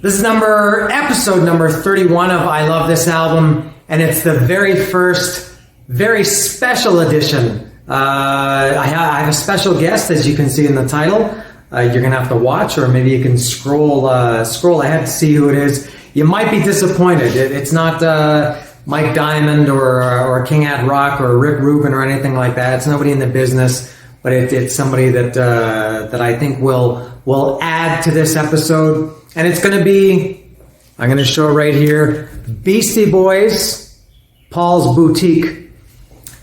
This is episode number 31 of I Love This Album, and it's the very first, very special edition. I have a special guest, as you can see in the title. You're going to have to watch, or maybe you can scroll ahead to see who it is. You might be disappointed. It's not Mike Diamond or King Ad Rock or Rick Rubin or anything like that. It's nobody in the business, but it's somebody that I think will add to this episode. And it's going to be, I'm going to show right here, Beastie Boys, Paul's Boutique.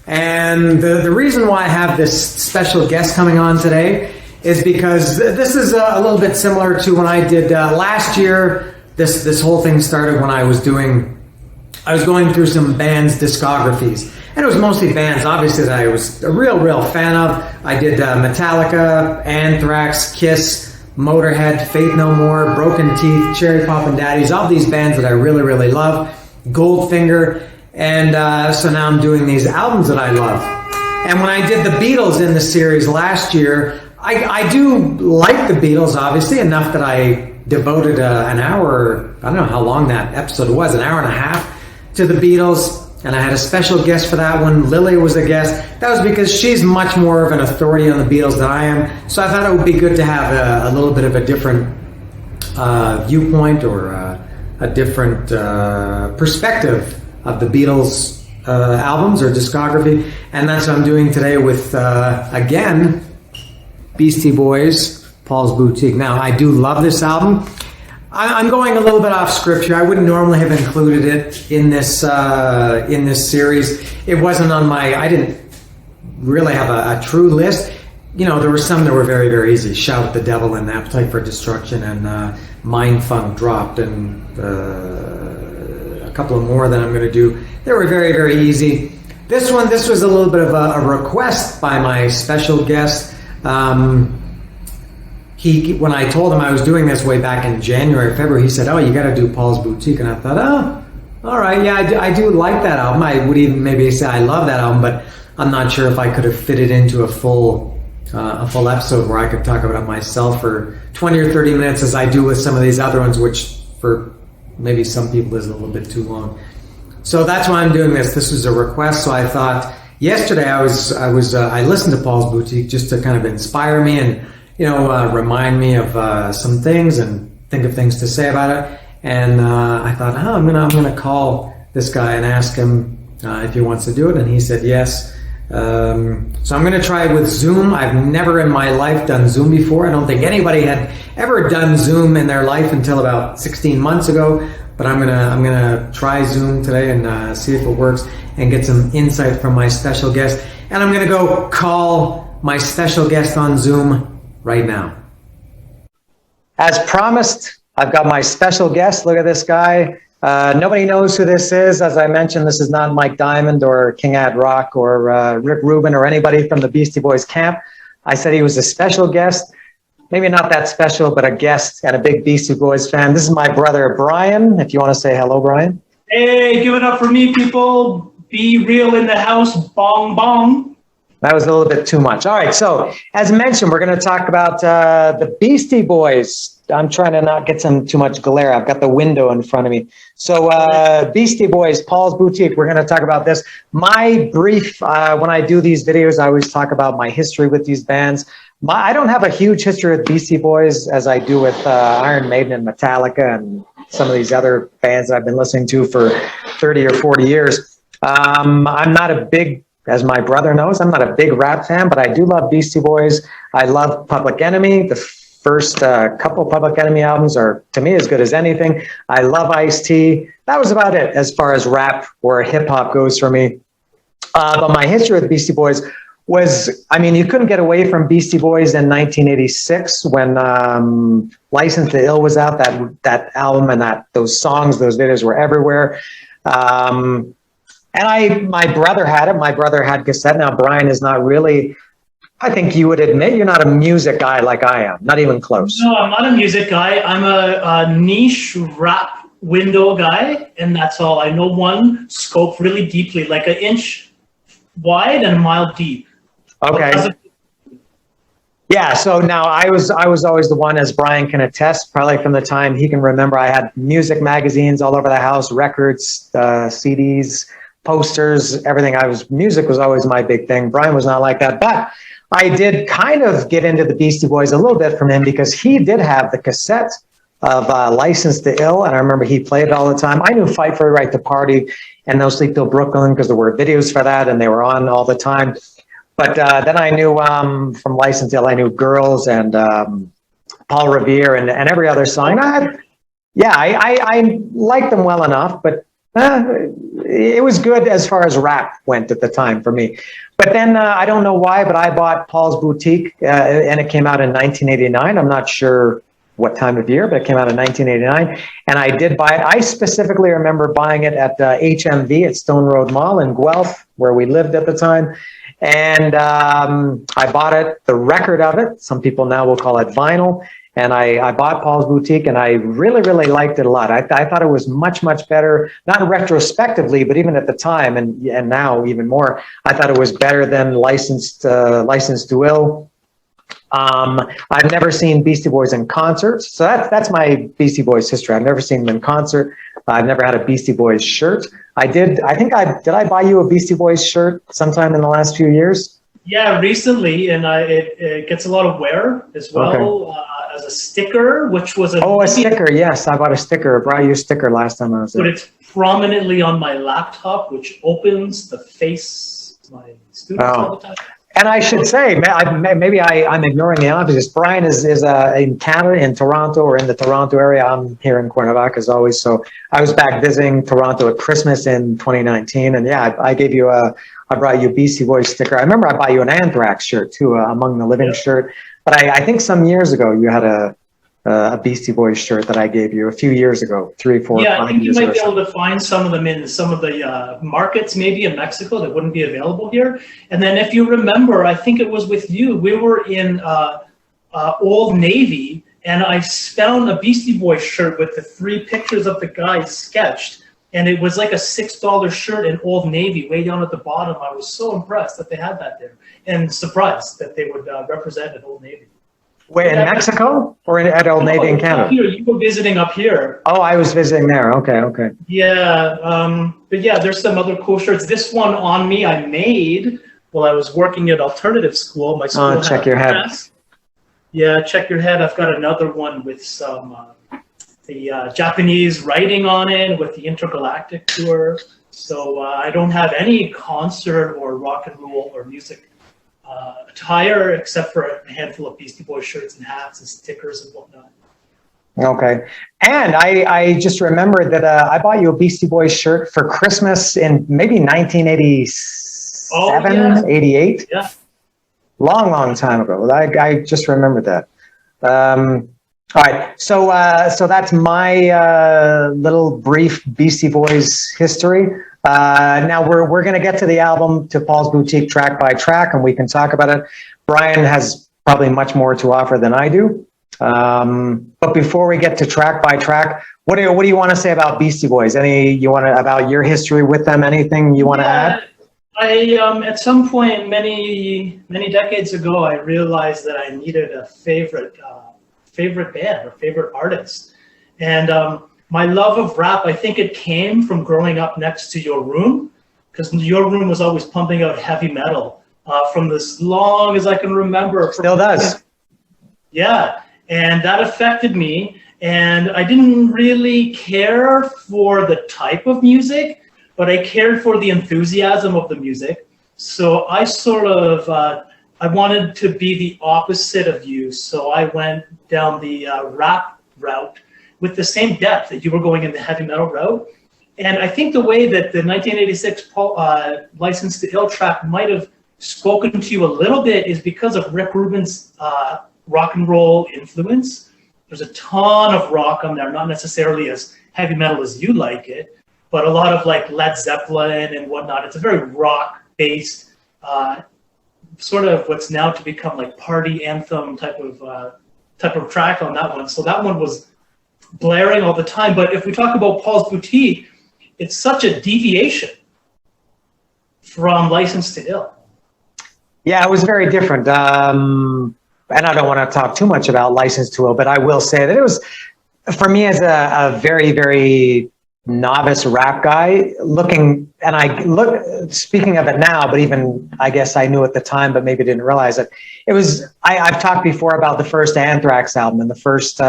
And the reason why I have this special guest coming on today is because this is a little bit similar to when I did last year. This whole thing started when I was going through some bands' discographies. And it was mostly bands, obviously, that I was a real fan of. I did Metallica, Anthrax, Kiss, Motorhead, Faith No More, Broken Teeth, Cherry Poppin' Daddies, all these bands that I really love, Goldfinger, and so now I'm doing these albums that I love. And when I did the Beatles in the series last year, I do like the Beatles, obviously, enough that I devoted an hour, I don't know how long that episode was, an hour and a half to the Beatles. And I had a special guest for that one. Lily was a guest. That was because she's much more of an authority on the Beatles than I am. So I thought it would be good to have a little bit of a different viewpoint or a different perspective of the Beatles albums or discography. And that's what I'm doing today with, again, Beastie Boys, Paul's Boutique. Now, I do love this album. I'm going a little bit off script here. I wouldn't normally have included it in this series. It wasn't on I didn't really have a true list. You know, there were some that were very easy. Shout at the Devil and Appetite for Destruction and Mind Funk dropped, and a couple of more that I'm going to do. They were very easy. This was a little bit of a request by my special guest. When I told him I was doing this way back in January, February, he said, "Oh, you got to do Paul's Boutique." And I thought, "Oh, all right, yeah, I do like that album. I would even maybe say I love that album, but I'm not sure if I could have fit it into a full episode where I could talk about it myself for 20 or 30 minutes as I do with some of these other ones, which for maybe some people is a little bit too long." So that's why I'm doing this. This was a request, so I thought yesterday I listened to Paul's Boutique just to kind of inspire me and remind me of some things and think of things to say about it. And I thought, I'm gonna call this guy and ask him if he wants to do it. And he said yes. So I'm gonna try it with Zoom. I've never in my life done Zoom before. I don't think anybody had ever done Zoom in their life until about 16 months ago. But I'm gonna try Zoom today and see if it works and get some insight from my special guest. And I'm gonna go call my special guest on Zoom right now. As promised, I've got my special guest. Look at this guy. Nobody knows who this is. As I mentioned, this is not Mike Diamond or King Ad Rock or Rick Rubin or anybody from the Beastie Boys camp. I said he was a special guest. Maybe not that special, but a guest and a big Beastie Boys fan. This is my brother, Brian. If you want to say hello, Brian. Hey, give it up for me, people. Be real in the house. Bong, bong. That was a little bit too much. All right, so as mentioned, we're going to talk about the Beastie Boys. I'm trying to not get too much glare. I've got the window in front of me. So Beastie Boys, Paul's Boutique, we're going to talk about this. My brief, when I do these videos, I always talk about my history with these bands. I don't have a huge history with Beastie Boys as I do with Iron Maiden and Metallica and some of these other bands that I've been listening to for 30 or 40 years. I'm not a big, as my brother knows, I'm not a big rap fan, but I do love Beastie Boys. I love Public Enemy. The first couple Public Enemy albums are, to me, as good as anything. I love Ice-T. That was about it as far as rap or hip-hop goes for me. But my history with Beastie Boys was, you couldn't get away from Beastie Boys in 1986 when License to Ill was out. That album and those songs, those videos were everywhere. And my brother had it. My brother had cassette. Now, Brian is not really, I think you would admit, you're not a music guy like I am. Not even close. No, I'm not a music guy. I'm a niche rap window guy, and that's all. I know one scope really deeply, like an inch wide and a mile deep. Okay. Yeah, so now I was always the one, as Brian can attest, probably from the time he can remember. I had music magazines all over the house, records, CDs, posters, everything. Music was always my big thing. Brian was not like that, but I did kind of get into the Beastie Boys a little bit from him because he did have the cassette of License to Ill, and I remember he played it all the time. I knew Fight for the Right to Party and No Sleep Till Brooklyn because there were videos for that and they were on all the time. But then I knew from License to Ill, I knew Girls and Paul Revere and every other song. I liked them well enough, but it was good as far as rap went at the time for me. But then I don't know why, but I bought Paul's Boutique and it came out in 1989. I'm not sure what time of year, but it came out in 1989. And I did buy it. I specifically remember buying it at HMV at Stone Road Mall in Guelph, where we lived at the time. And I bought it, the record of it. Some people now will call it vinyl. And I bought Paul's Boutique, and I really, really liked it a lot. I thought it was much, much better, not retrospectively, but even at the time, and now even more. I thought it was better than License to Ill. I've never seen Beastie Boys in concert, so that's my Beastie Boys history. I've never seen them in concert. I've never had a Beastie Boys shirt. Did I buy you a Beastie Boys shirt sometime in the last few years? Yeah, recently, and it gets a lot of wear as well. Okay. As a sticker, which was a sticker. Yes, I bought a sticker. I brought you a sticker last time I was there. But it's prominently on my laptop, which opens the face of my students all the time. And I should say, maybe I'm ignoring the obvious. Brian is in Canada, in Toronto, or in the Toronto area. I'm here in Cuernavaca as always. So I was back visiting Toronto at Christmas in 2019, and yeah, I brought you a Beastie Boys sticker. I remember I bought you an Anthrax shirt too, Among the Living shirt. But I think some years ago you had a Beastie Boys shirt that I gave you a few years ago, 3, 4, 5 years ago. Yeah, I think you might be able to find some of them in some of the markets, maybe in Mexico, that wouldn't be available here. And then if you remember, I think it was with you, we were in Old Navy, and I found a Beastie Boys shirt with the 3 pictures of the guys sketched. And it was like a $6 shirt in Old Navy, way down at the bottom. I was so impressed that they had that there, and surprised that they would represent at Old Navy. Wait, in Mexico or at Old Navy in Canada? Here, you were visiting up here. Oh, I was visiting there. Okay. Yeah, but yeah, there's some other cool shirts. This one on me I made while I was working at alternative school. My school. Check your head. Yeah, check your head. I've got another one with some the Japanese writing on it with the intergalactic tour. So I don't have any concert or rock and roll or music attire except for a handful of Beastie Boys shirts and hats and stickers and whatnot. Okay. And I just remembered that I bought you a Beastie Boys shirt for Christmas in maybe 1987, 88. Yeah. Long time ago. I just remembered that. All right, so that's my little brief Beastie Boys history. Now we're going to get to the album, to Paul's Boutique, track by track, and we can talk about it. Brian has probably much more to offer than I do. But before we get to track by track, what do you want to say about Beastie Boys? About your history with them? Anything you want to add? I at some point many decades ago, I realized that I needed a favorite band or favorite artist, and my love of rap, I think it came from growing up next to Your Room, because Your Room was always pumping out heavy metal from as long as I can remember. Still does. Yeah, and that affected me, and I didn't really care for the type of music, but I cared for the enthusiasm of the music. So I sort of I wanted to be the opposite of you, so I went down the rap route with the same depth that you were going in the heavy metal route. And I think the way that the 1986 License to Ill track might have spoken to you a little bit is because of Rick Rubin's rock and roll influence. There's a ton of rock on there, not necessarily as heavy metal as you like it, but a lot of like Led Zeppelin and whatnot. It's a very rock-based sort of what's now to become like party anthem type of track on that one. So that one was blaring all the time. But if we talk about Paul's Boutique, it's such a deviation from License to Ill. Yeah, it was very different. and I don't want to talk too much about License to Ill, but I will say that it was, for me as a very, very novice rap guy looking, and speaking of it now, but even I guess I knew at the time, but maybe didn't realize it. It was, I've talked before about the first Anthrax album and the first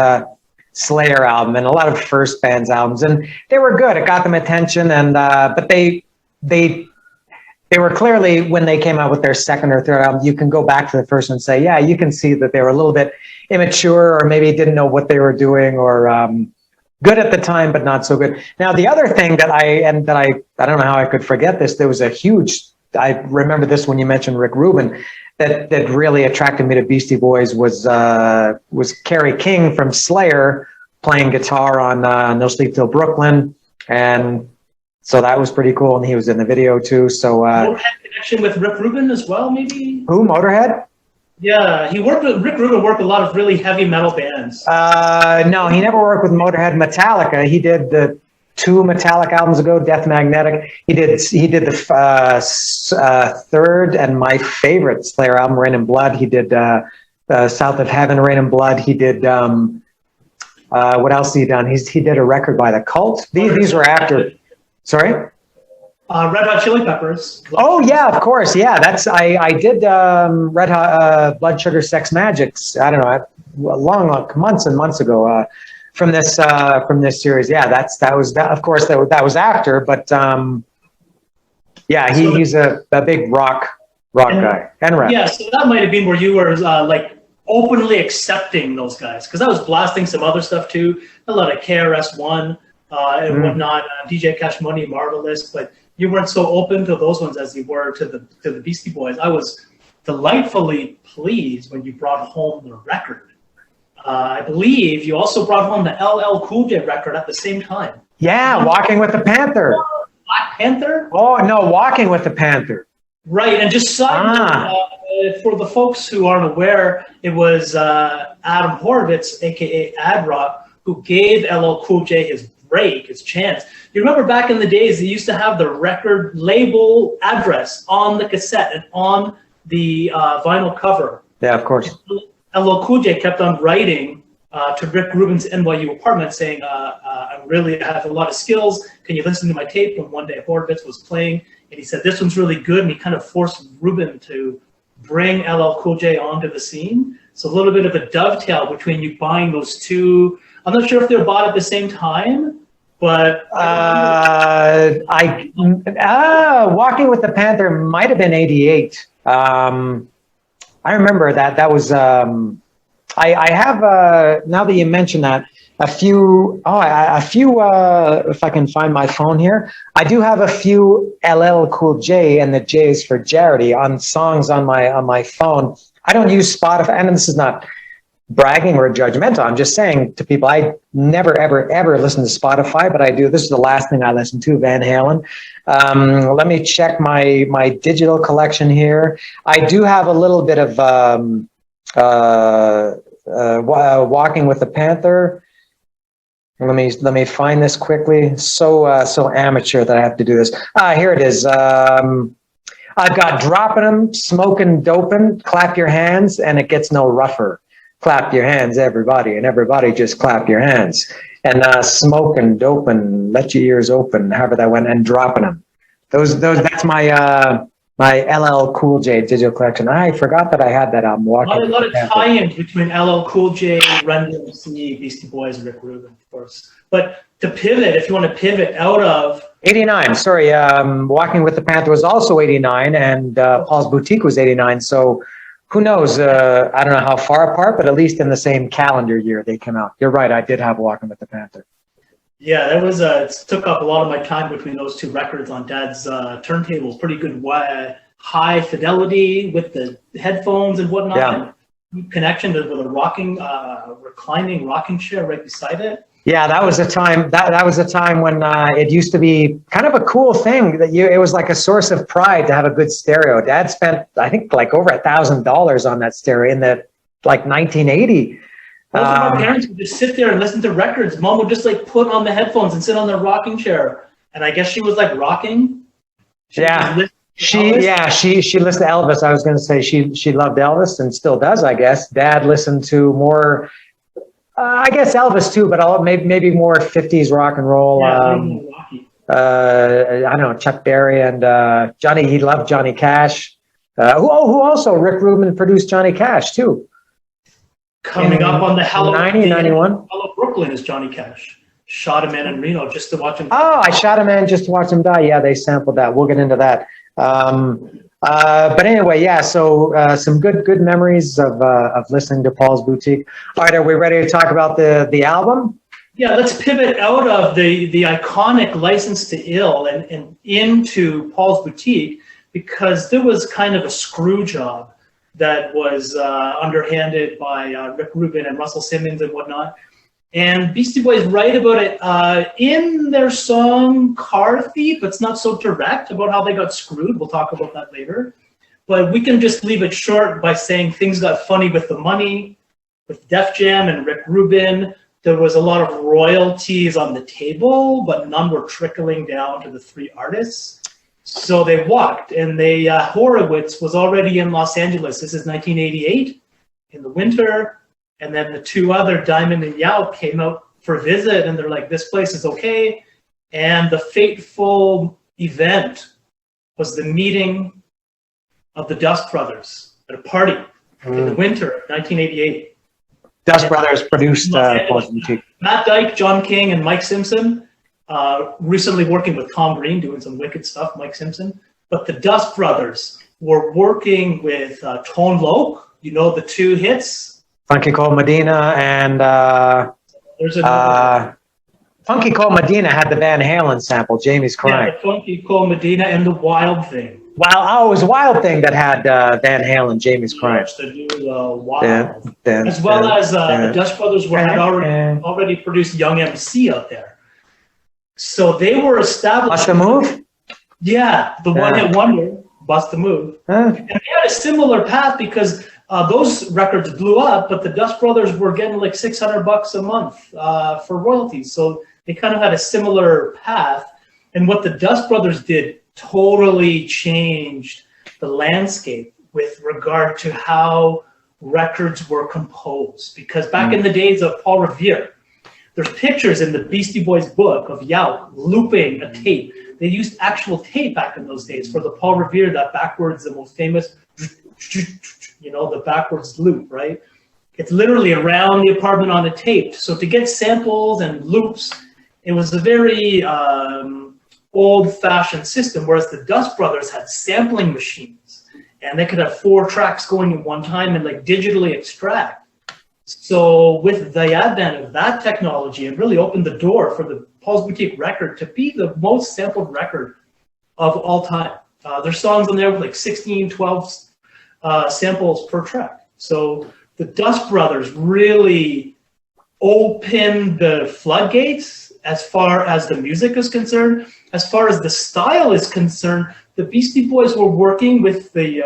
Slayer album and a lot of first bands albums, and they were good. It got them attention, and but they were clearly, when they came out with their second or third album, you can go back to the first one and say, yeah, you can see that they were a little bit immature, or maybe didn't know what they were doing, or good at the time, but not so good. Now, the other thing that I don't know how I could forget this, there was a huge, I remember this when you mentioned Rick Rubin, that really attracted me to Beastie Boys was Kerry King from Slayer playing guitar on No Sleep Till Brooklyn, and so that was pretty cool, and he was in the video too. So Motorhead connection with Rick Rubin as well, maybe? Who, Motorhead? Yeah, Rick Rubin worked with a lot of really heavy metal bands. No, he never worked with Motorhead. Metallica, he did the 2 Metallica albums ago, Death Magnetic. He did the third and my favorite Slayer album, Rain and Blood. He did South of Heaven, Rain and Blood. He did what else has he done? He did a record by The Cult. These were after. Sorry? Red Hot Chili Peppers. Oh yeah, of course. Yeah, that's I did Red Hot Blood Sugar Sex Magics. I don't know, long months and months ago from this series. Yeah, that was of course that was after, but yeah, he's a big rock guy and rap. Yeah, so that might have been where you were like openly accepting those guys, because I was blasting some other stuff too, a lot of KRS-One. And whatnot, DJ Cash Money, Marvelous, but you weren't so open to those ones as you were to the Beastie Boys. I was delightfully pleased when you brought home the record. I believe you also brought home the LL Cool J record at the same time. Yeah, Walking with the Panther. Black Panther? Oh no, Walking with the Panther. Right, and just side note, for the folks who aren't aware, it was Adam Horovitz, aka Ad Rock, who gave LL Cool J his chance. You remember back in the days, they used to have the record label address on the cassette and on the vinyl cover. Yeah, of course. LL Cool J kept on writing to Rick Rubin's NYU apartment saying, I have a lot of skills. Can you listen to my tape? And one day Horvitz was playing, and he said, this one's really good. And he kind of forced Rubin to bring LL Cool J onto the scene. So a little bit of a dovetail between you buying those two. I'm not sure if they were bought at the same time, but Walking with the Panther might have been 88. I remember that was I have now that you mention that, a few if I can find my phone here, I do have a few LL Cool J, and the J is for Jarity, on songs on my phone. I don't use Spotify, and this is not bragging or judgmental. I'm just saying to people, I never, ever listen to Spotify, but I do. This is the last thing I listen to, Van Halen. Let me check my digital collection here. I do have a little bit of Walking with the Panther. Let me find this quickly. So amateur that I have to do this. Here it is. I've got Dropping 'Em, Smoking Dopin', Clap Your Hands, and It Gets No Rougher. Clap your hands, everybody, and everybody just clap your hands. And Smoking Dopin', Let Your Ears Open, however that went, and Dropping 'Em. Those that's my LL Cool J digital collection. I forgot that I had that album. A lot of tie-ins between LL Cool J, Run DMC, Beastie Boys, Rick Rubin, of course. But to pivot, if you want to pivot out of 89, sorry, Walking with the Panther was also 89, and Paul's Boutique was 89. So who knows? I don't know how far apart, but at least in the same calendar year they came out. You're right, I did have Walking with the Panther. Yeah, that was it took up a lot of my time between those two records on Dad's turntables. Pretty good high fidelity with the headphones and whatnot. Yeah. And connection with a reclining rocking chair right beside it. Yeah, that was a time. That was a time when it used to be kind of a cool thing that it was like a source of pride to have a good stereo. Dad spent, I think, like over $1,000 on that stereo in the 1980. Most of our parents would just sit there and listen to records. Mom would just like put on the headphones and sit on the rocking chair. And I guess she was like rocking. She was She listened to Elvis. I was going to say she loved Elvis and still does, I guess. Dad listened to more, I guess Elvis too, but maybe more 50s rock and roll. I don't know, Chuck Berry and Johnny. He loved Johnny Cash. Who also Rick Rubin produced Johnny Cash too. Coming up on the Hello 91. Hello Brooklyn is Johnny Cash. Shot a man in Reno just to watch him. Oh, I shot a man just to watch him die. Yeah, they sampled that. We'll get into that. But anyway, yeah. So some good memories of listening to Paul's Boutique. All right, are we ready to talk about the album? Yeah, let's pivot out of the iconic License to Ill and into Paul's Boutique, because there was kind of a screw job that was underhanded by Rick Rubin and Russell Simmons and whatnot. And Beastie Boys write about it in their song Car Thief. It's not so direct about how they got screwed. We'll talk about that later. But we can just leave it short by saying things got funny with the money, with Def Jam and Rick Rubin. There was a lot of royalties on the table, but none were trickling down to the three artists. So they walked, and Horowitz was already in Los Angeles. This is 1988 in the winter. And then the two other, Diamond and Yao, came out for a visit, and they're like, this place is okay. And the fateful event was the meeting of the Dust Brothers at a party in the winter of 1988. Dust Brothers produced Paul's Boutique. Matt Dyke, John King, and Mike Simpson, recently working with Tom Green, doing some wicked stuff, Mike Simpson. But the Dust Brothers were working with Tone Loc, you know, the two hits. Funky Cold Medina and Funky Cold Medina had the Van Halen sample, Jamie's Crying. Yeah, the Funky Cold Medina and the Wild Thing. It was Wild Thing that had Van Halen, Jamie's Crying. The new Wild. As well as the Dust Brothers had already produced Young MC out there. So they were established. Bust a Move? Yeah, the one-hit wonder, Bust a Move. And they had a similar path because those records blew up, but the Dust Brothers were getting like $600 a month for royalties. So they kind of had a similar path. And what the Dust Brothers did totally changed the landscape with regard to how records were composed. Because back in the days of Paul Revere, there's pictures in the Beastie Boys book of Yao looping a tape. They used actual tape back in those days for the Paul Revere, that backwards, the most famous, you know, the backwards loop, right? It's literally around the apartment on a tape. So to get samples and loops, it was a very old-fashioned system, whereas the Dust Brothers had sampling machines, and they could have 4 tracks going at one time and like digitally extract. So with the advent of that technology, it really opened the door for the Paul's Boutique record to be the most sampled record of all time. There's songs on there with like 16, 12 samples per track. So the Dust Brothers really opened the floodgates as far as the music is concerned. As far as the style is concerned, the Beastie Boys were working with the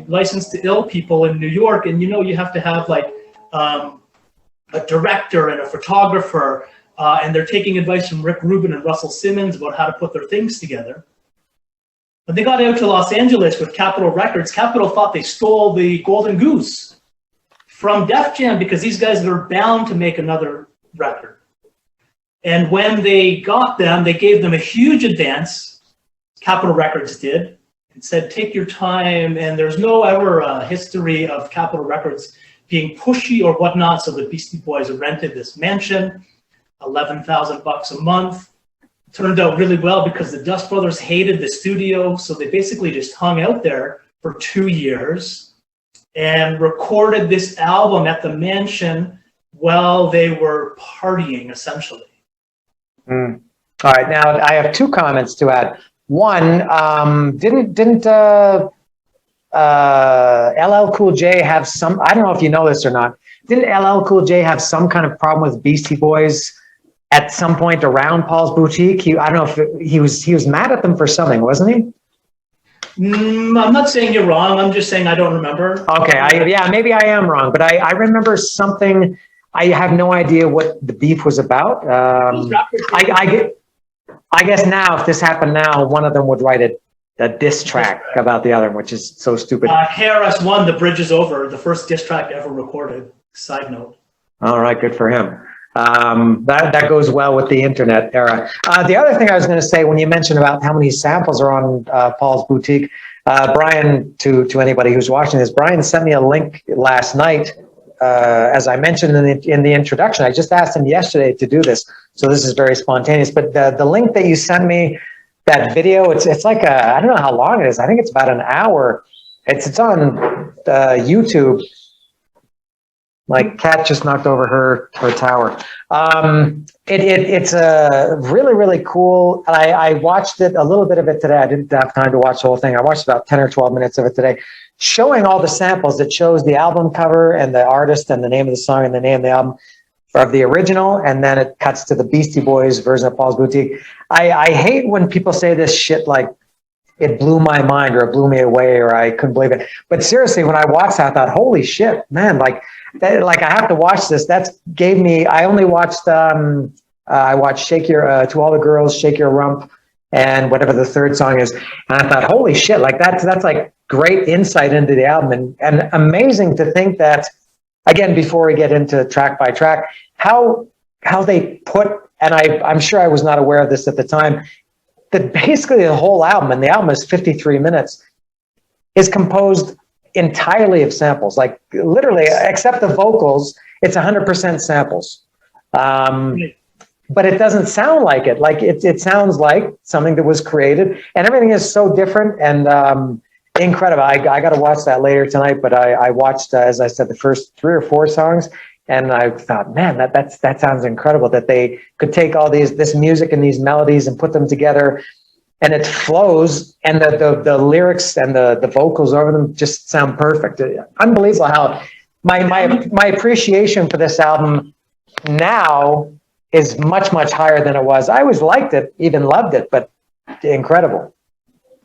License to Ill people in New York, and you know, you have to have like a director and a photographer, and they're taking advice from Rick Rubin and Russell Simmons about how to put their things together. When they got out to Los Angeles with Capitol Records, Capitol thought they stole the Golden Goose from Def Jam because these guys were bound to make another record. And when they got them, they gave them a huge advance, Capitol Records did, and said, take your time. And there's no ever history of Capitol Records being pushy or whatnot. So the Beastie Boys rented this mansion, $11,000 a month. It turned out really well because the Dust Brothers hated the studio. So they basically just hung out there for 2 years and recorded this album at the mansion while they were partying, essentially. All right, now I have 2 comments to add. One, didn't LL Cool J have some? I don't know if you know this or not. Didn't LL Cool J have some kind of problem with Beastie Boys at some point around Paul's Boutique? I don't know if he was mad at them for something, wasn't he? I'm not saying you're wrong. I'm just saying I don't remember. Okay, maybe I am wrong, but I remember something. I have no idea what the beef was about. I guess now, if this happened now, one of them would write it a diss track about the other one, which is so stupid. KRS-One, The Bridge Is Over, the first diss track ever recorded. Side note. All right, good for him. That goes well with the internet era. The other thing I was going to say, when you mentioned about how many samples are on Paul's Boutique, Brian, to anybody who's watching this, Brian sent me a link last night. As I mentioned in the introduction, I just asked him yesterday to do this, so this is very spontaneous. But the link that you sent me, that video, it's like I don't know how long it is. I think it's about an hour. It's on YouTube. My cat just knocked over her tower. It's a really, really cool. I watched it, a little bit of it today. I didn't have time to watch the whole thing. I watched about 10 or 12 minutes of it today, showing all the samples. That shows the album cover and the artist and the name of the song and the name of the album of the original, and then it cuts to the Beastie Boys version of Paul's Boutique. I hate when people say this shit like, it blew my mind or it blew me away or I couldn't believe it. But seriously, when I watched that, I thought, holy shit, man, like I have to watch this. That's gave me, I only watched, I watched Shake Your, To All the Girls, Shake Your Rump, and whatever the third song is. And I thought, holy shit, like that's like great insight into the album, and amazing to think that, again, before we get into track by track, how they put, and I'm sure I was not aware of this at the time, that basically the whole album, and the album is 53 minutes, is composed entirely of samples. Like literally, except the vocals, it's 100% samples. But it doesn't sound like it. Like it sounds like something that was created, and everything is so different and incredible. I got to watch that later tonight, but I watched, as I said, the first 3 or 4 songs. And I thought, man, that sounds incredible that they could take all this music and these melodies and put them together, and it flows, and the lyrics and the vocals over them just sound perfect. Unbelievable how my appreciation for this album now is much, much higher than it was. I always liked it, even loved it, but incredible.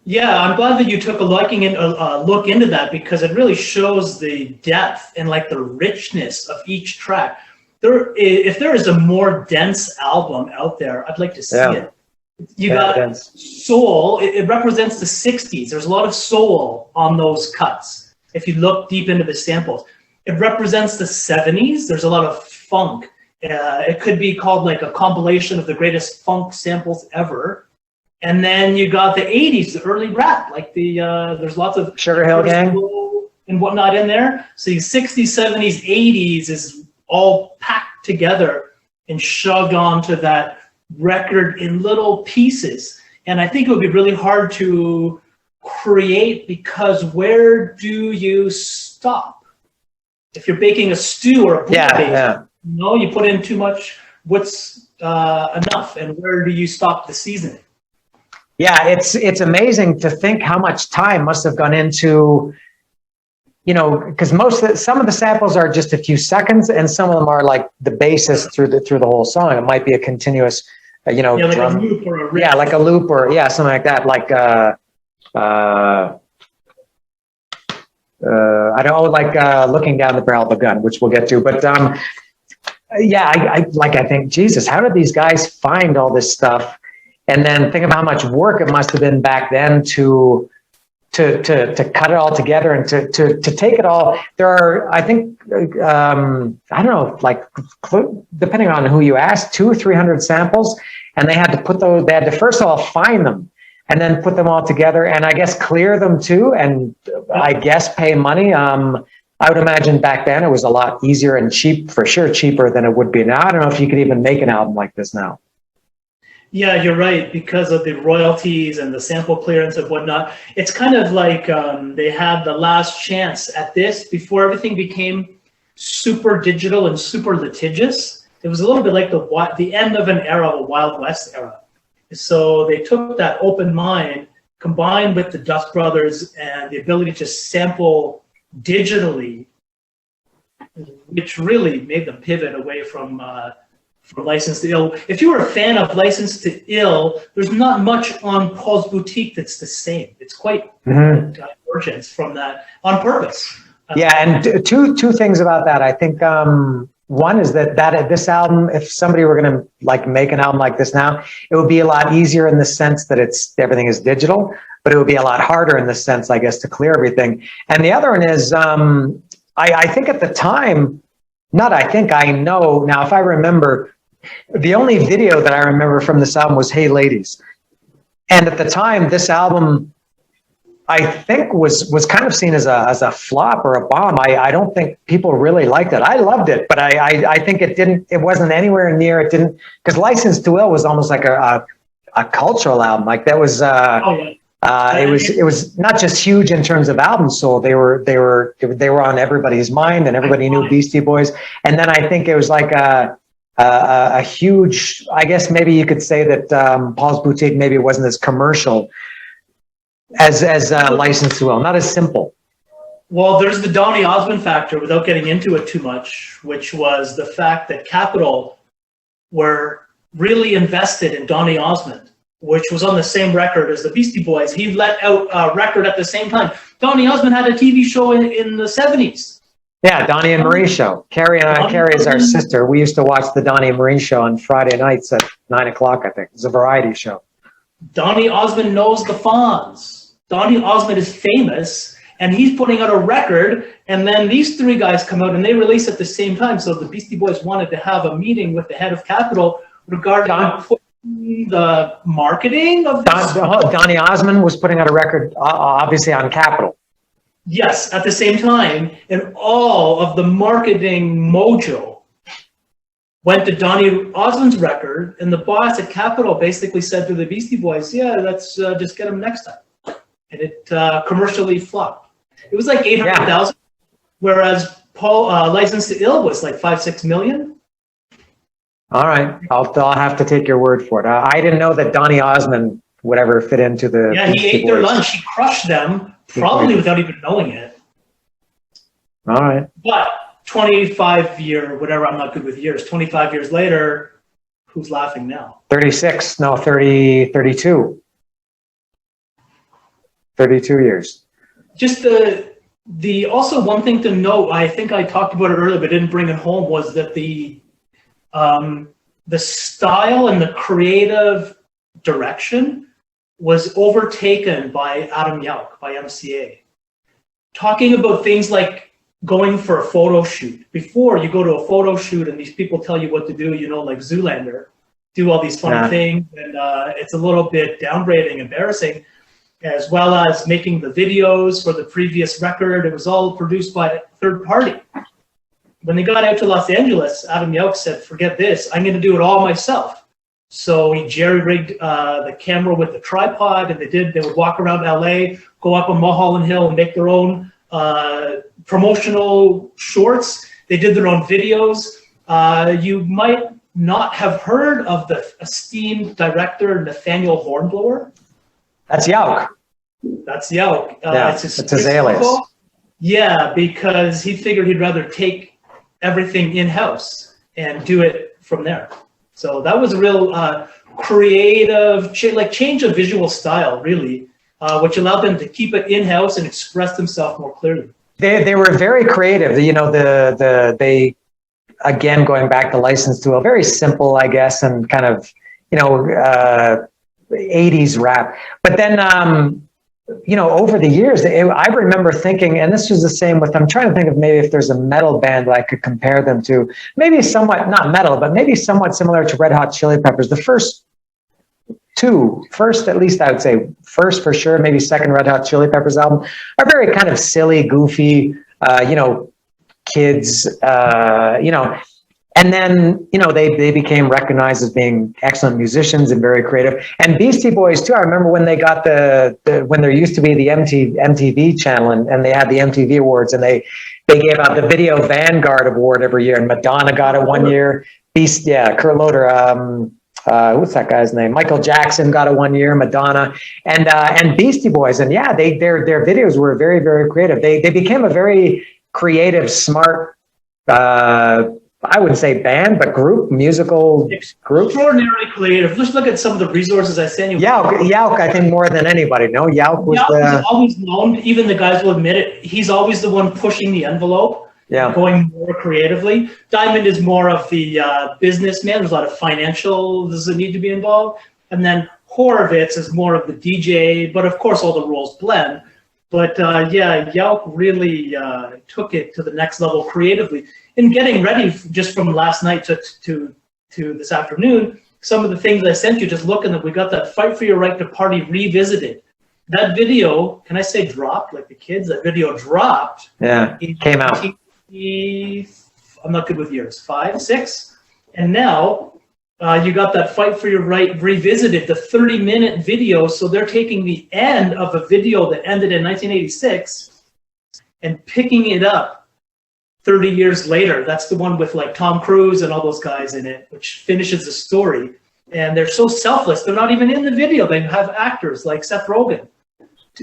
Yeah, I'm glad that you took a look into that, because it really shows the depth and like the richness of each track. If there is a more dense album out there, I'd like to see it. You got soul. It represents the 60s. There's a lot of soul on those cuts. If you look deep into the samples, it represents the 70s. There's a lot of funk. It could be called like a compilation of the greatest funk samples ever. And then you got the 80s, the early rap, like there's lots of Sugar Hill Gang and whatnot in there. So the 60s, 70s, 80s is all packed together and shoved onto that record in little pieces. And I think it would be really hard to create, because where do you stop? If you're baking a stew or a bouillabaisse, you put in too much, what's enough? And where do you stop the seasoning? Yeah, it's amazing to think how much time must have gone into, because some of the samples are just a few seconds, and some of them are like the basis through the whole song. It might be a continuous, like drum. A loop or a riff. Yeah, like a loop or something like that. Like I don't like Looking Down the Barrel of a Gun, which we'll get to, but I think, Jesus, how did these guys find all this stuff? And then think of how much work it must have been back then to cut it all together and to take it all. There are, I think, I don't know, like depending on who you ask, 200 or 300 samples, and they had to put those. They had to first of all find them, and then put them all together, and I guess clear them too, and I guess pay money. I would imagine back then it was a lot easier and cheaper than it would be now. I don't know if you could even make an album like this now. Yeah, you're right, because of the royalties and the sample clearance and whatnot. It's kind of like they had the last chance at this before everything became super digital and super litigious. It was a little bit like the end of an era, a Wild West era. So they took that open mind, combined with the Dust Brothers and the ability to sample digitally, which really made them pivot away from License to Ill. If you were a fan of License to Ill, there's not much on Paul's Boutique that's the same. It's quite divergence from that on purpose. Yeah, and two things about that. I think one is that this album, if somebody were going to like make an album like this now, it would be a lot easier in the sense that everything is digital. but it would be a lot harder in the sense, I guess, to clear everything. And the other one is, I think at the time, not I think, I know now, if I remember, the only video that I remember from this album was Hey Ladies. And at the time, this album, I think was kind of seen as a flop or a bomb. I don't think people really liked it. I loved it, but I think it wasn't anywhere near, it didn't, because License to Ill was almost like a cultural album. Like that was, it was not just huge in terms of album sold. They were on everybody's mind, and everybody knew Beastie Boys. And then I think it was like a huge, I guess maybe you could say that Paul's Boutique maybe wasn't as commercial as License to Ill, not as simple. Well, there's the Donny Osmond factor, without getting into it too much, which was the fact that Capitol were really invested in Donny Osmond, which was on the same record as the Beastie Boys. He let out a record at the same time. Donny Osmond had a TV show in the 70s. Yeah, Donny and Marie show. Carrie is our sister. We used to watch the Donny and Marie show on Friday nights at 9 o'clock, I think. It's a variety show. Donny Osmond knows the Fonz. Donny Osmond is famous, and he's putting out a record, and then these three guys come out and they release at the same time. So the Beastie Boys wanted to have a meeting with the head of Capitol regarding the marketing of this. Donny Osmond was putting out a record, obviously, on Capitol. Yes, at the same time, and all of the marketing mojo went to Donny Osmond's record, and the boss at Capitol basically said to the Beastie Boys, yeah, let's just get him next time. And it commercially flopped. It was like 800,000, whereas License to Ill was like 5-6 million. All right, I'll have to take your word for it. I didn't know that Donny Osmond would ever fit into the. Yeah, he ate their lunch. He crushed them, probably without even knowing it. All right. But 25 whatever, I'm not good with years. 25 years later, who's laughing now? 36, no, 30, 32. 32 years. Just the also one thing to note, I think I talked about it earlier, but didn't bring it home, was that the style and the creative direction was overtaken by Adam Yauch, by MCA. Talking about things like going for a photo shoot. Before you go to a photo shoot and these people tell you what to do, like Zoolander, do all these funny things, and it's a little bit downgrading, embarrassing. As well as making the videos for the previous record. It was all produced by a third party. When they got out to Los Angeles, Adam Yauch said, forget this, I'm going to do it all myself. So he jerry-rigged the camera with the tripod, and they would walk around LA, go up on Mulholland Hill and make their own promotional shorts. They did their own videos. You might not have heard of the esteemed director, Nathaniel Hornblower. That's Yauch. That's Yauch. It's his alias. Yeah, because he figured he'd rather take everything in-house and do it from there. So that was a real creative, change of visual style, really, which allowed them to keep it in-house and express themselves more clearly. They were very creative. They again, going back to License to Ill, very simple, I guess, and kind of 80s rap. But then, over the years, I remember thinking, and this was the same with, I'm trying to think of maybe if there's a metal band that I could compare them to, maybe somewhat, not metal, but maybe somewhat similar to Red Hot Chili Peppers. The first, at least I would say, first for sure, maybe second Red Hot Chili Peppers album, are very kind of silly, goofy, kids, and then, they became recognized as being excellent musicians and very creative. And Beastie Boys too. I remember when they got when there used to be the MTV channel, and they had the MTV Awards, and they gave out the Video Vanguard Award every year, and Madonna got it one year. Kurt Loder, what's that guy's name? Michael Jackson got it one year, Madonna, and Beastie Boys. And yeah, their videos were very, very creative. They became a very creative, smart, I wouldn't say band, but musical group. Extraordinarily creative. Just look at some of the resources I sent you. Yauch, I think more than anybody. No, Yauch was always known. Even the guys will admit it. He's always the one pushing the envelope. Yeah. Going more creatively. Diamond is more of the businessman. There's a lot of financial that need to be involved. And then Horovitz is more of the DJ, but of course all the roles blend. But yeah, Yauk really took it to the next level creatively. In getting ready just from last night to this afternoon, some of the things I sent you, just looking at, we got that Fight for Your Right to Party revisited. That video, can I say dropped, like the kids? That video dropped. Yeah, came out. I'm not good with years, 5, 6. And now you got that Fight for Your Right revisited, the 30-minute video. So they're taking the end of a video that ended in 1986 and picking it up 30 years later. That's the one with like Tom Cruise and all those guys in it, which finishes the story. And they're so selfless. They're not even in the video. They have actors like Seth Rogen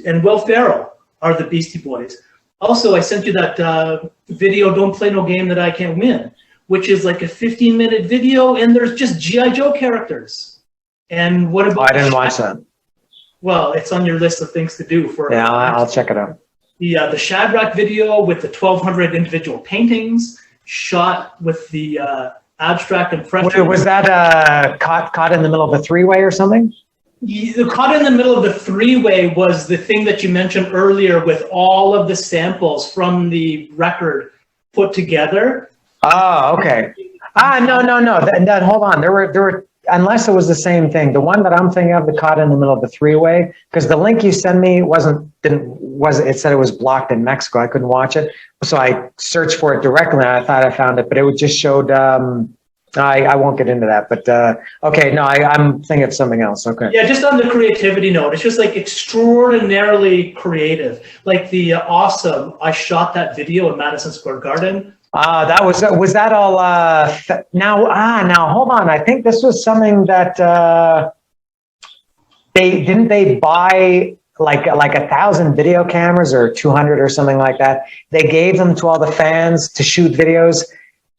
and Will Ferrell are the Beastie Boys. Also, I sent you that video, Don't Play No Game That I Can't Win, which is like a 15-minute video, and there's just G.I. Joe characters. And what about... I didn't watch that. Well, it's on your list of things to do. Yeah, I'll check it out. The Shadrach video with the 1,200 individual paintings shot with the abstract impression. Was that caught in the middle of a three-way or something? The Caught in the Middle of the Three-Way was the thing that you mentioned earlier with all of the samples from the record put together. Oh, okay. No. That hold on. There were unless it was the same thing. The one that I'm thinking of, the Caught in the Middle of the Three-Way, because the link you sent me it said it was blocked in Mexico. I couldn't watch it, so I searched for it directly. And I thought I found it, but it just showed. I won't get into that, but okay. No, I'm thinking of something else. Okay. Yeah, just on the creativity note, it's just like extraordinarily creative. Like the Awesome, I shot that video in Madison Square Garden. That was that all? Now hold on. I think this was something that they buy like 1,000 video cameras or 200 or something like that. They gave them to all the fans to shoot videos.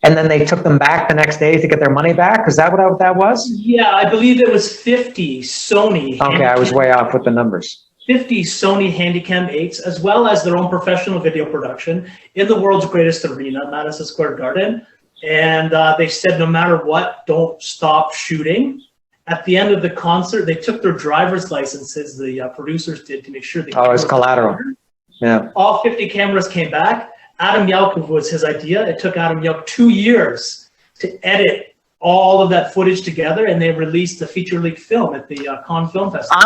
And then they took them back the next day to get their money back? Is that what that was? Yeah, I believe it was 50 Sony. Okay, I was way off with the numbers. 50 Sony Handycam 8s, as well as their own professional video production in the world's greatest arena, Madison Square Garden. And they said, no matter what, don't stop shooting. At the end of the concert, they took their driver's licenses, the producers did, to make sure they... Oh, it's collateral. Yeah. All 50 cameras came back. Adam Yauk was his idea. It took Adam Yauk 2 years to edit all of that footage together, and they released the feature-length film at the Cannes Film Festival.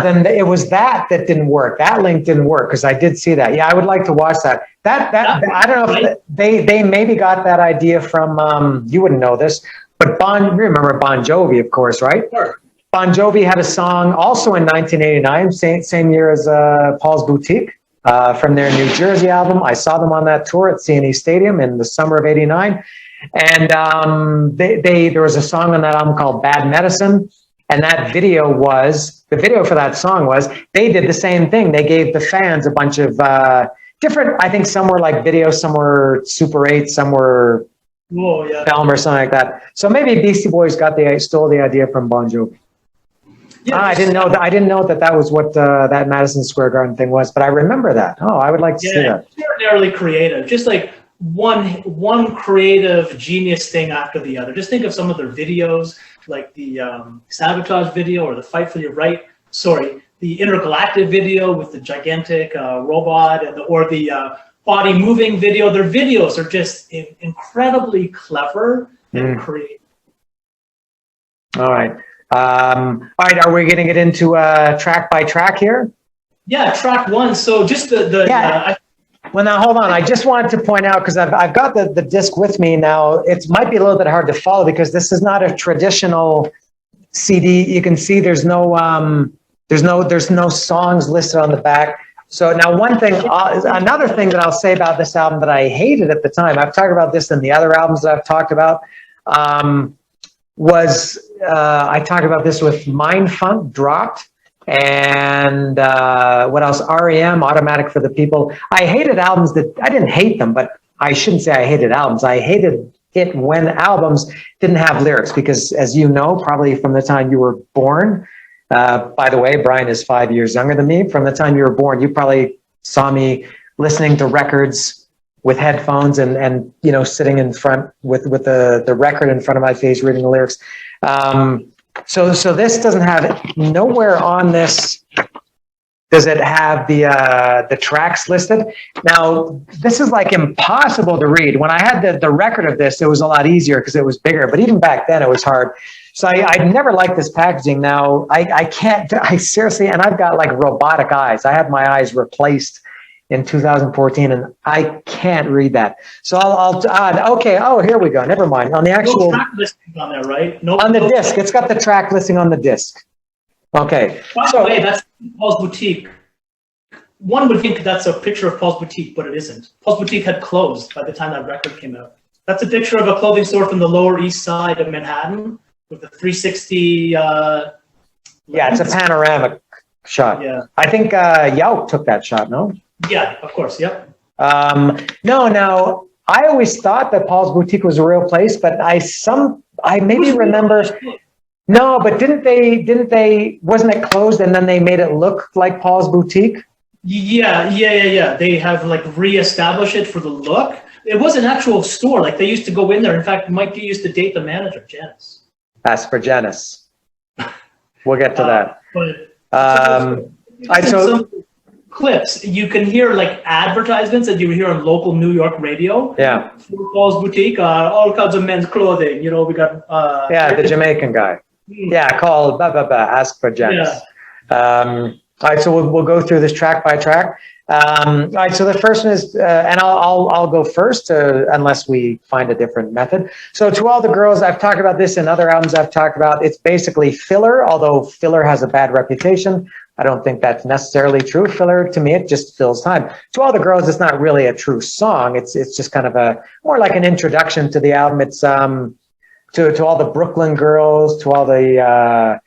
Then it was that didn't work. That link didn't work, because I did see that. Yeah, I would like to watch that. I don't know if they maybe got that idea from, you wouldn't know this, but remember Bon Jovi, of course, right? Sure. Bon Jovi had a song also in 1989, same year as Paul's Boutique. From their New Jersey album. I saw them on that tour at CNE Stadium in the summer of '89. And there was a song on that album called Bad Medicine. And the video for that song was, they did the same thing. They gave the fans a bunch of different, I think some were like video, some were Super 8, some were film or something like that. So maybe Beastie Boys stole the idea from Bon Jovi. Yeah, I didn't know that was what that Madison Square Garden thing was, but I remember that. Oh, I would like to see that. Extraordinarily creative, just like one creative genius thing after the other. Just think of some of their videos, like the Sabotage video or the Fight for Your Right. Sorry, the Intergalactic video with the gigantic robot, or the body moving video. Their videos are just incredibly clever and creative. All right. Are we going to get into track by track here? Yeah, track one. So just well, now hold on. I just wanted to point out, because I've got the disc with me now. It might be a little bit hard to follow because this is not a traditional CD. You can see there's no songs listed on the back. So now another thing that I'll say about this album that I hated at the time, I've talked about this in the other albums that I've talked about, I talked about this with Mindfunk, Dropped, and what else? REM, Automatic for the People. I hated albums I didn't hate them, but I shouldn't say I hated albums. I hated it when albums didn't have lyrics, because as you know, probably from the time you were born, by the way, Brian is 5 years younger than me. From the time you were born, you probably saw me listening to records with headphones and sitting in front with the record in front of my face, reading the lyrics. So this doesn't have nowhere on this. Does it have the tracks listed? Now, this is like impossible to read. When I had the record of this, it was a lot easier because it was bigger. But even back then, it was hard. So I never liked this packaging. Now, I can't, I seriously, and I've got like robotic eyes. I had my eyes replaced in 2014, and I can't read that. So I'll add, okay, oh, here we go. Never mind. On the actual... No track listing on there, right? No, on the disc. It's got the track listing on the disc. Okay. By the way, that's Paul's Boutique. One would think that's a picture of Paul's Boutique, but it isn't. Paul's Boutique had closed by the time that record came out. That's a picture of a clothing store from the Lower East Side of Manhattan with a 360. Yeah, it's a panoramic shot. Yeah. I think Yauk took that shot, no? Yeah, of course, yep. No, I always thought that Paul's Boutique was a real place, but I maybe remember... No, but didn't they, wasn't it closed and then they made it look like Paul's Boutique? Yeah. They have like reestablished it for the look. It was an actual store. Like they used to go in there. In fact, Mike D used to date the manager, Janice. As for Janice. We'll get to that. Some clips, you can hear like advertisements that you hear on local New York radio. Yeah. For Paul's Boutique, all kinds of men's clothing. You know, we got... the Jamaican guy. Yeah, called Ask for Janice. Yeah. All right, so we'll go through this track by track. All right, so the first one is, and I'll go first unless we find a different method. So To All the Girls, I've talked about this in other albums I've talked about. It's basically filler, although filler has a bad reputation. I don't think that's necessarily true. Filler, to me, it just fills time. To All the Girls, it's not really a true song. It's just kind of more like an introduction to the album. It's to all the Brooklyn girls, to all the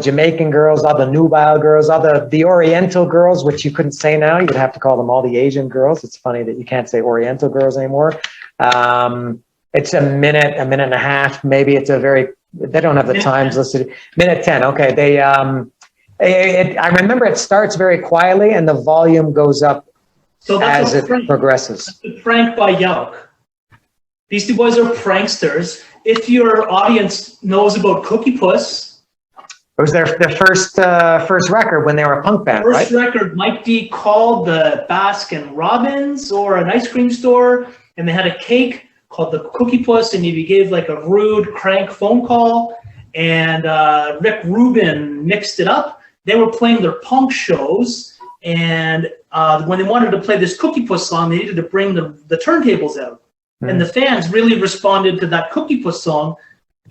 Jamaican girls, all the Nubile girls, all the Oriental girls, which you couldn't say now. You'd have to call them all the Asian girls. It's funny that you can't say Oriental girls anymore. It's a minute and a half. Maybe it's they don't have the times listed. Minute 10. Okay. I remember it starts very quietly and the volume goes up as it progresses. That's a prank by Yauk. Beastie Boys are pranksters. If your audience knows about Cookie Puss, it was their first record when they were a punk band, right? First record, Mike D called the Baskin Robbins or an ice cream store, and they had a cake called the Cookie Puss, and he gave like a rude crank phone call, and Rick Rubin mixed it up. They were playing their punk shows, and when they wanted to play this Cookie Puss song, they needed to bring the turntables out. And the fans really responded to that Cookie Puss song,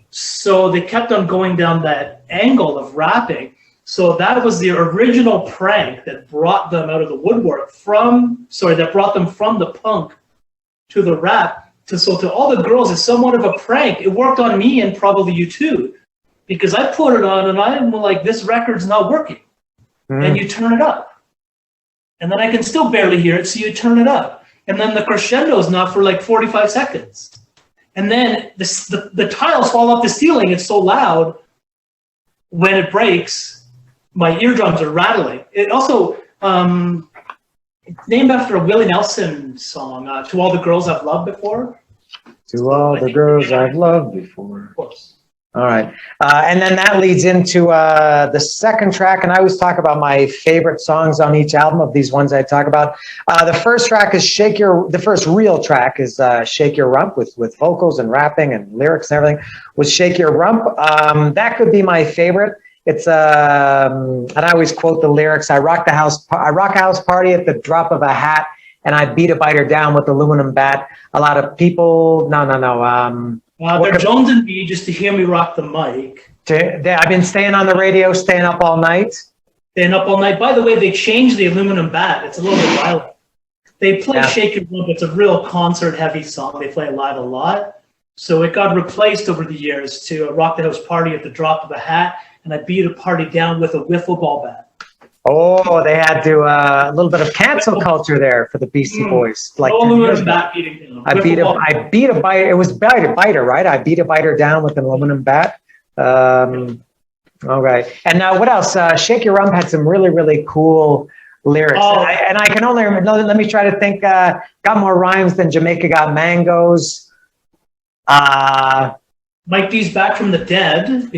so they kept on going down that angle of rapping. So that was the original prank that brought them out of the woodwork that brought them from the punk to the rap. So To All the Girls is somewhat of a prank. It worked on me and probably you too, because I put it on and I'm like, this record's not working. And you turn it up. And then I can still barely hear it, so you turn it up. And then the crescendo is not for like 45 seconds. And then the tiles fall off the ceiling. It's so loud. When it breaks, my eardrums are rattling. It also, it's named after a Willie Nelson song, To All the Girls I've Loved Before. To All the Girls I've Loved Before. Of course. All right. And then that leads into the second track. And I always talk about my favorite songs on each album of these ones I talk about. The first track is the first real track is Shake Your Rump with vocals and rapping and lyrics and everything, was Shake Your Rump. That could be my favorite. It's, and I always quote the lyrics. I rock a house party at the drop of a hat, and I beat a biter down with aluminum bat. A lot of people, They're jonesing me just to hear me rock the mic. I've been staying on the radio, staying up all night. Staying up all night. By the way, they changed the aluminum bat. It's a little bit violent. They play Shake Your Rump. It's a real concert-heavy song. They play it live a lot. So it got replaced over the years to Rock the House Party at the drop of a hat, and I beat a party down with a wiffle ball bat. Oh, they had to a little bit of cancel culture there for the Beastie Boys. Like aluminum bat beating down. I beat a biter. It was biter, right? I beat a biter down with an aluminum bat. All right. And now what else? Shake Your Rump had some really, really cool lyrics. And I can only remember, let me try to think, got more rhymes than Jamaica Got Mangoes. Mike D's back from the dead,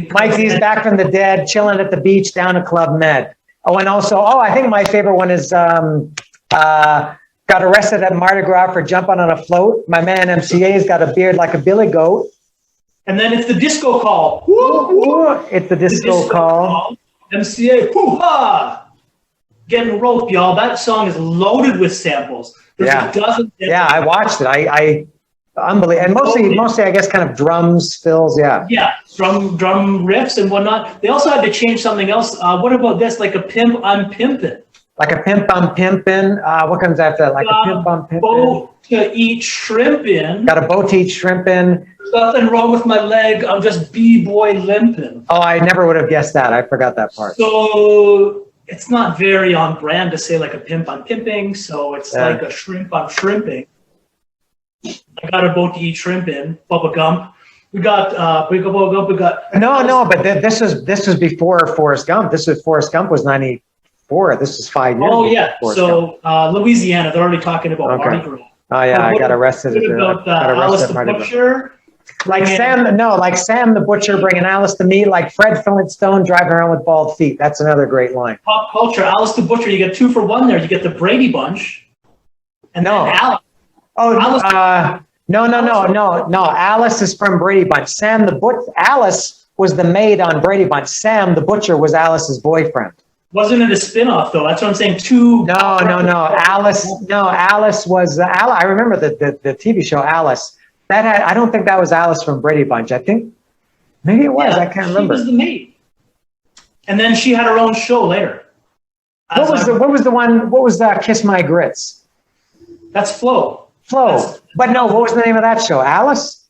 chilling at the beach down at Club Med. Oh, and also, I think my favorite one is got arrested at Mardi Gras for jumping on a float. My man MCA's got a beard like a billy goat. And then it's the disco call. It's the disco call. MCA, hoo-ha! Getting rope, y'all. That song is loaded with samples. There's a dozen. Yeah, I watched it. Unbelievable. And mostly, I guess, kind of drums, fills, Yeah, drum riffs and whatnot. They also had to change something else. What about this? Like a pimp, I'm pimping. Like a pimp, I'm pimping. What comes after that? Like a pimp, I'm pimping. Boat to eat shrimp in. Got a boat to eat shrimp in. Nothing wrong with my leg. I'm just B-boy limping. Oh, I never would have guessed that. I forgot that part. So it's not very on brand to say like a pimp, I'm pimping. So it's like a shrimp, I'm shrimping. I got a boat to eat shrimp in. Bubba Gump. We got No, but this was before Forrest Gump. Forrest Gump was 94. This is 5 years. Oh yeah. So Louisiana, they're already talking about Mardi Gras. Oh yeah, I got arrested. Alice the Butcher. Like Sam the Butcher bringing Alice to meet, like Fred Flintstone driving around with bald feet. That's another great line. Pop culture, Alice the Butcher. You get 2 for 1 there. You get the Brady Bunch. And then Alice. Oh, no. Alice is from Brady Bunch. Alice was the maid on Brady Bunch. Sam the Butcher was Alice's boyfriend. Wasn't it a spin-off though? That's what I'm saying. No. Alice was I remember the TV show Alice. I don't think that was Alice from Brady Bunch. I think maybe it was. I can't remember. She was the maid. And then she had her own show later. What was Kiss My Grits? That's Flo. But no, what was the name of that show? Alice?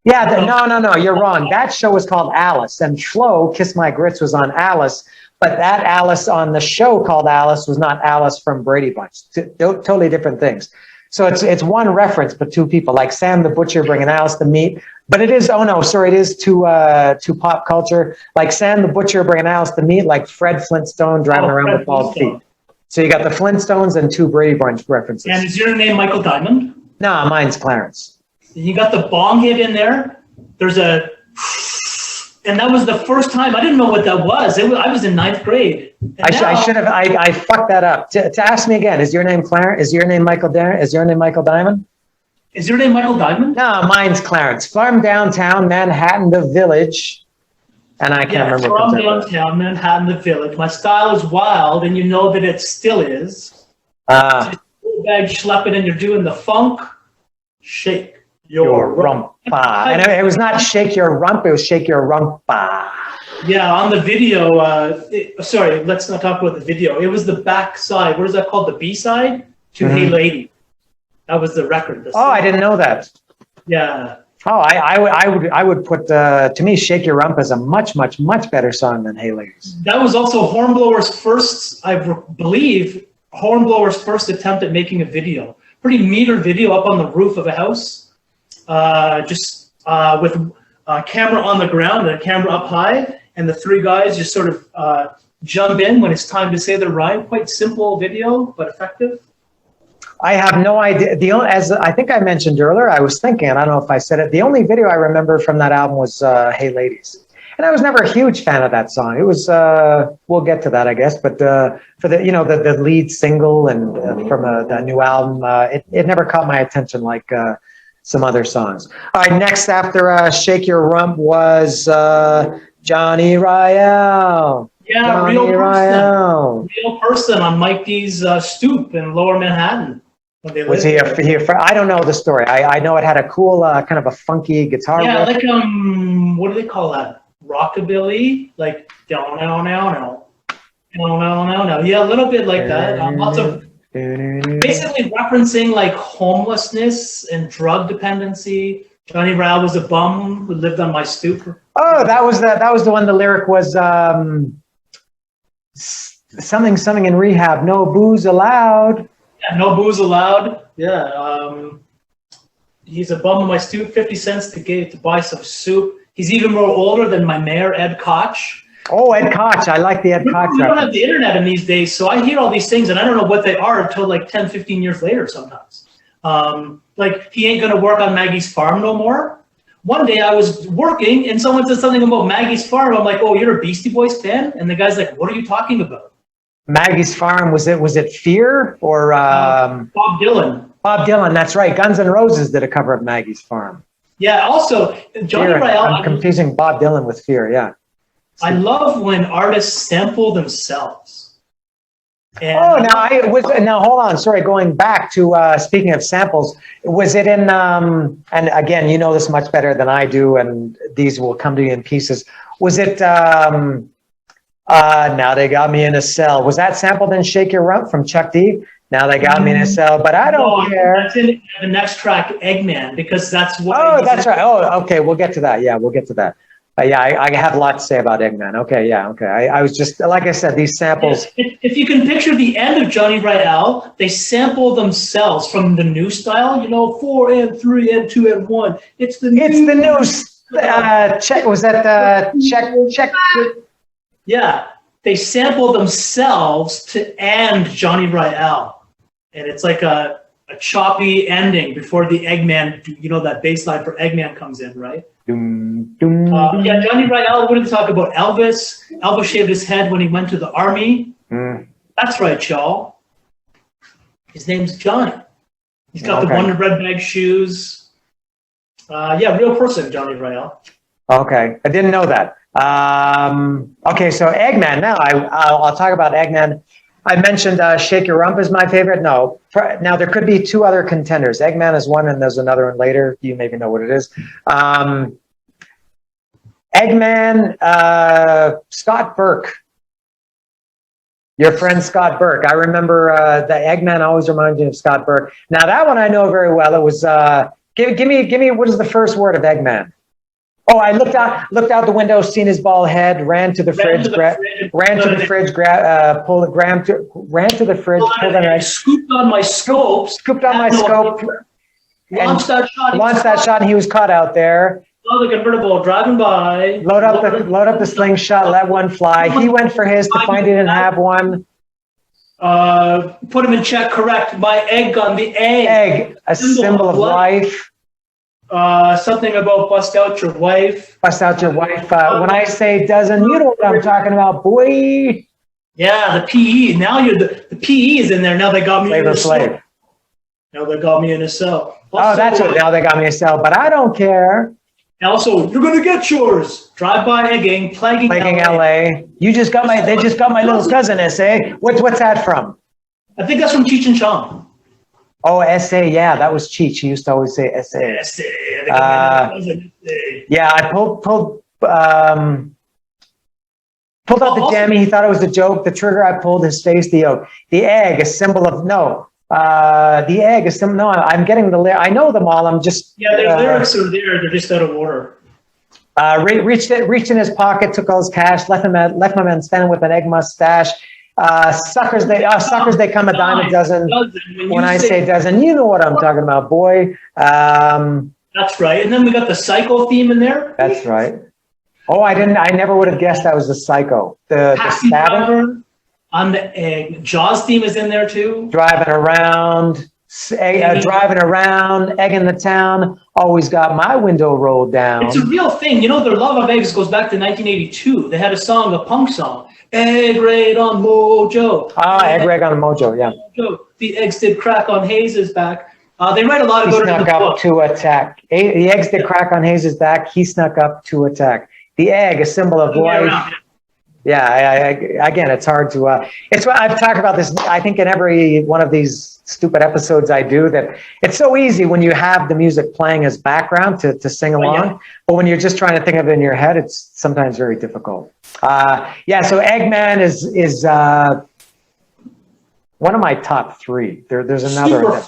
Yeah, no, you're wrong. That show was called Alice, and Flo, Kiss My Grits, was on Alice, but that Alice on the show called Alice was not Alice from Brady Bunch. Totally different things. So it's one reference, but 2 people, like Sam the Butcher bringing Alice to meet, but it is, it is to pop culture, like Sam the Butcher bringing Alice to meet, like Fred Flintstone driving around with bald feet. So you got the Flintstones and 2 Brady Bunch references. And is your name Michael Diamond? No, mine's Clarence. You got the bong hit in there. And that was the first time. I didn't know what that was. I was in 9th grade. I should have. I fucked that up. To ask me again, is your name Clarence? Is your name Michael Diamond? Is your name Michael Diamond? No, mine's Clarence. From downtown Manhattan, the Village. And I can't remember. From downtown Manhattan, the Village. My style is wild, and you know that it still is. Bag schlepping, and you're doing the funk. Shake your rump. And it was not shake your rump, it was shake your rump. Yeah, on the video, sorry, let's not talk about the video. It was the back side. What is that called? The B-side to Hey Lady. That was the record. I didn't know that. Yeah. Oh, I would put, to me, Shake Your Rump is a much, much, much better song than Hey Ladies. That was also Hornblower's first, I believe, Hornblower's first attempt at making a video. Pretty meager video up on the roof of a house. With a camera on the ground and a camera up high, and the 3 guys just sort of jump in when it's time to say the rhyme. Quite simple video, but effective. I have no idea. As I think I mentioned earlier, I was thinking, I don't know if I said it, the only video I remember from that album was Hey Ladies. And I was never a huge fan of that song. It was, we'll get to that, I guess, but for the lead single and from the new album, it never caught my attention like some other songs. All right, next after Shake Your Rump was Johnny Riel. Yeah, Johnny real person on Mike D's stoop in Lower Manhattan. Was he I don't know the story. I know it had a cool kind of a funky guitar. Yeah, riff. Like what do they call that? Rockabilly, like down. Yeah, a little bit like that. Lots of basically referencing like homelessness and drug dependency. Johnny Riel was a bum who lived on my stoop. Oh, that was the one. The lyric was something in rehab. No booze allowed. Yeah, no booze allowed. Yeah. He's a bum on my stoop. 50 cents to buy some soup. He's even more older than my mayor, Ed Koch. Oh, Ed Koch. I like the Ed Koch. We don't have the internet in these days, so I hear all these things, and I don't know what they are until like 10, 15 years later sometimes. Like, he ain't going to work on Maggie's farm no more. one day I was working and someone said something about Maggie's Farm. I'm like, oh, you're a Beastie Boys fan? And the guy's like, what are you talking about? Maggie's Farm, was it Fear or Bob Dylan? Bob Dylan, that's right. Guns N' Roses did a cover of Maggie's Farm. Yeah, also, Johnny Fear. Ryall. I'm confusing Bob Dylan with Fear, yeah. I love when artists sample themselves. And now hold on, sorry, going back to speaking of samples, was it in and again, you know this much better than I do, and these will come to you in pieces. Was it Now They Got Me in a Cell? Was that sampled in Shake Your Rump from Chuck D? Now They Got Me in a Cell, but I don't care. That's in the next track, Eggman, because that's what. Oh, that's right. Oh, okay, we'll get to that. Yeah, we'll get to that. Yeah, I have a lot to say about Eggman. Okay, yeah, okay. I was just, like I said, these samples. If you can picture the end of Johnny Ryall, they sample themselves from the new style, 4 and 3 and 2 and 1. It's the new check. Was that check? Yeah, they sample themselves to end Johnny Ryall. And it's like a choppy ending before the Eggman, that bass line for Eggman comes in, right? Yeah, Johnny Ryall wouldn't talk about Elvis. Elvis shaved his head when he went to the army. That's right, y'all. His name's Johnny. He's got the Wonder Bread bag shoes. Real person, Johnny Ryall. Okay, I didn't know that. Okay, so Eggman. Now I'll talk about Eggman. I mentioned Shake Your Rump is my favorite. No, now there could be two other contenders. Eggman is one, and there's another one later. You maybe know what it is. Eggman, Scott Burke. Your friend Scott Burke. I remember the Eggman always reminds me of Scott Burke. Now that one I know very well. It was give me what is the first word of Eggman? Oh, I looked out the window, seen his bald head, ran to the fridge, pulled an egg, scooped on my scope, launched that shot, and he was caught out there. Saw the convertible driving by. Load up the slingshot, let one fly. He went for his to find he didn't have one. Put him in check. Correct. My egg gun. The egg. A symbol of life. Something about bust out your wife. Bust out your wife. When I say dozen, you know what I'm talking about, boy. Yeah, the PE. Now the PE is in there. Now they got me in a cell. Now they got me in a cell. Also, that's what. Now they got me in a cell, but I don't care. Also, you're gonna get yours. Drive-by egging, plaguing LA. They just got my little cousin. SA. What's that from? I think that's from Cheech and Chong. Oh, SA, yeah, that was Cheech. He used to always say SA. Yeah, I pulled out the jammy. He thought it was a joke. The trigger, I pulled his face. The yolk. The egg, a symbol of no. The egg is symbol. No, I'm getting the. I know them all. I'm just. Yeah, their lyrics are there. They're just out of order. Reached in his pocket, took all his cash, left my man standing with an egg mustache. Suckers, they come a dime a dozen. When I say dozen, you know what I'm talking about, boy. That's right. And then we got the Psycho theme in there. That's right. Oh, I never would have guessed that was the Psycho. The stabbing. On the egg. Jaws theme is in there too. Driving around, egging the town. Always got my window rolled down. It's a real thing. Their love of eggs goes back to 1982. They had a punk song. Egg raid on Mojo. Egg raid on Mojo, yeah. The eggs did crack on Hayes' back. They write a lot of good in the book. He snuck up to attack. The eggs did crack on Hayes' back. He snuck up to attack. The egg, a symbol of life. Yeah, again, it's hard to. It's what I've talked about this. I think in every one of these stupid episodes I do, that it's so easy when you have the music playing as background to sing along, but when you're just trying to think of it in your head, it's sometimes very difficult. So Eggman is one of my top three. There's another.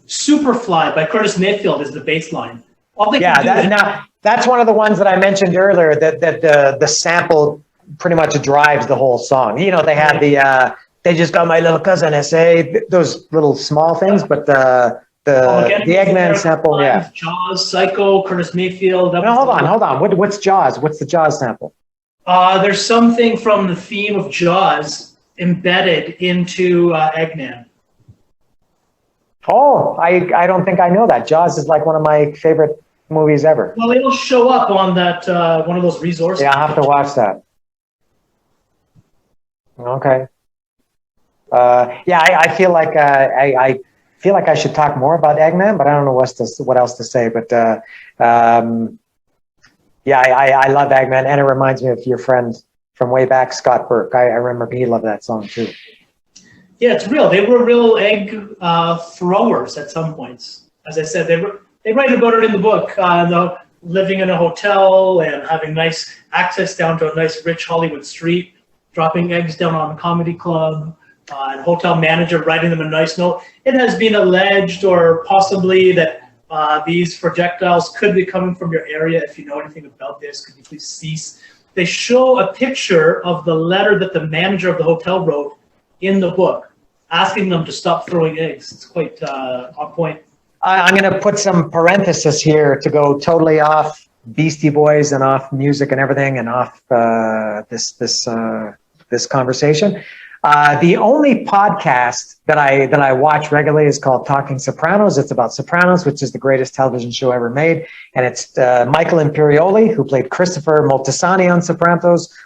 Superfly by Curtis Mayfield is the bass line. That's one of the ones that I mentioned earlier. That the sample pretty much drives the whole song. They had the they just got my little cousin SA, those little small things, but the Eggman sample, yeah. Jaws, Psycho, Curtis Mayfield. Hold on. What's Jaws? What's the Jaws sample? There's something from the theme of Jaws embedded into Eggman. Oh, I don't think I know that. Jaws is like one of my favorite movies ever. Well, it'll show up on that one of those resources. Yeah, I'll have to watch that. Okay. I feel like I feel like I should talk more about Eggman, but I don't know what else to say. But I love Eggman, and it reminds me of your friend from way back, Scott Burke. I remember he loved that song too. Yeah, it's real. They were real egg throwers at some points. As I said, they write about it in the book. Living in a hotel and having nice access down to a nice rich Hollywood street, dropping eggs down on a comedy club, and hotel manager writing them a nice note. It has been alleged or possibly that these projectiles could be coming from your area. If you know anything about this, could you please cease? They show a picture of the letter that the manager of the hotel wrote in the book, asking them to stop throwing eggs. It's quite on point. I'm going to put some parenthesis here to go totally off Beastie Boys and off music and everything and off this conversation. The only podcast that I watch regularly is called Talking Sopranos. It's about Sopranos, which is the greatest television show ever made. And it's Michael Imperioli, who played Christopher Moltisanti on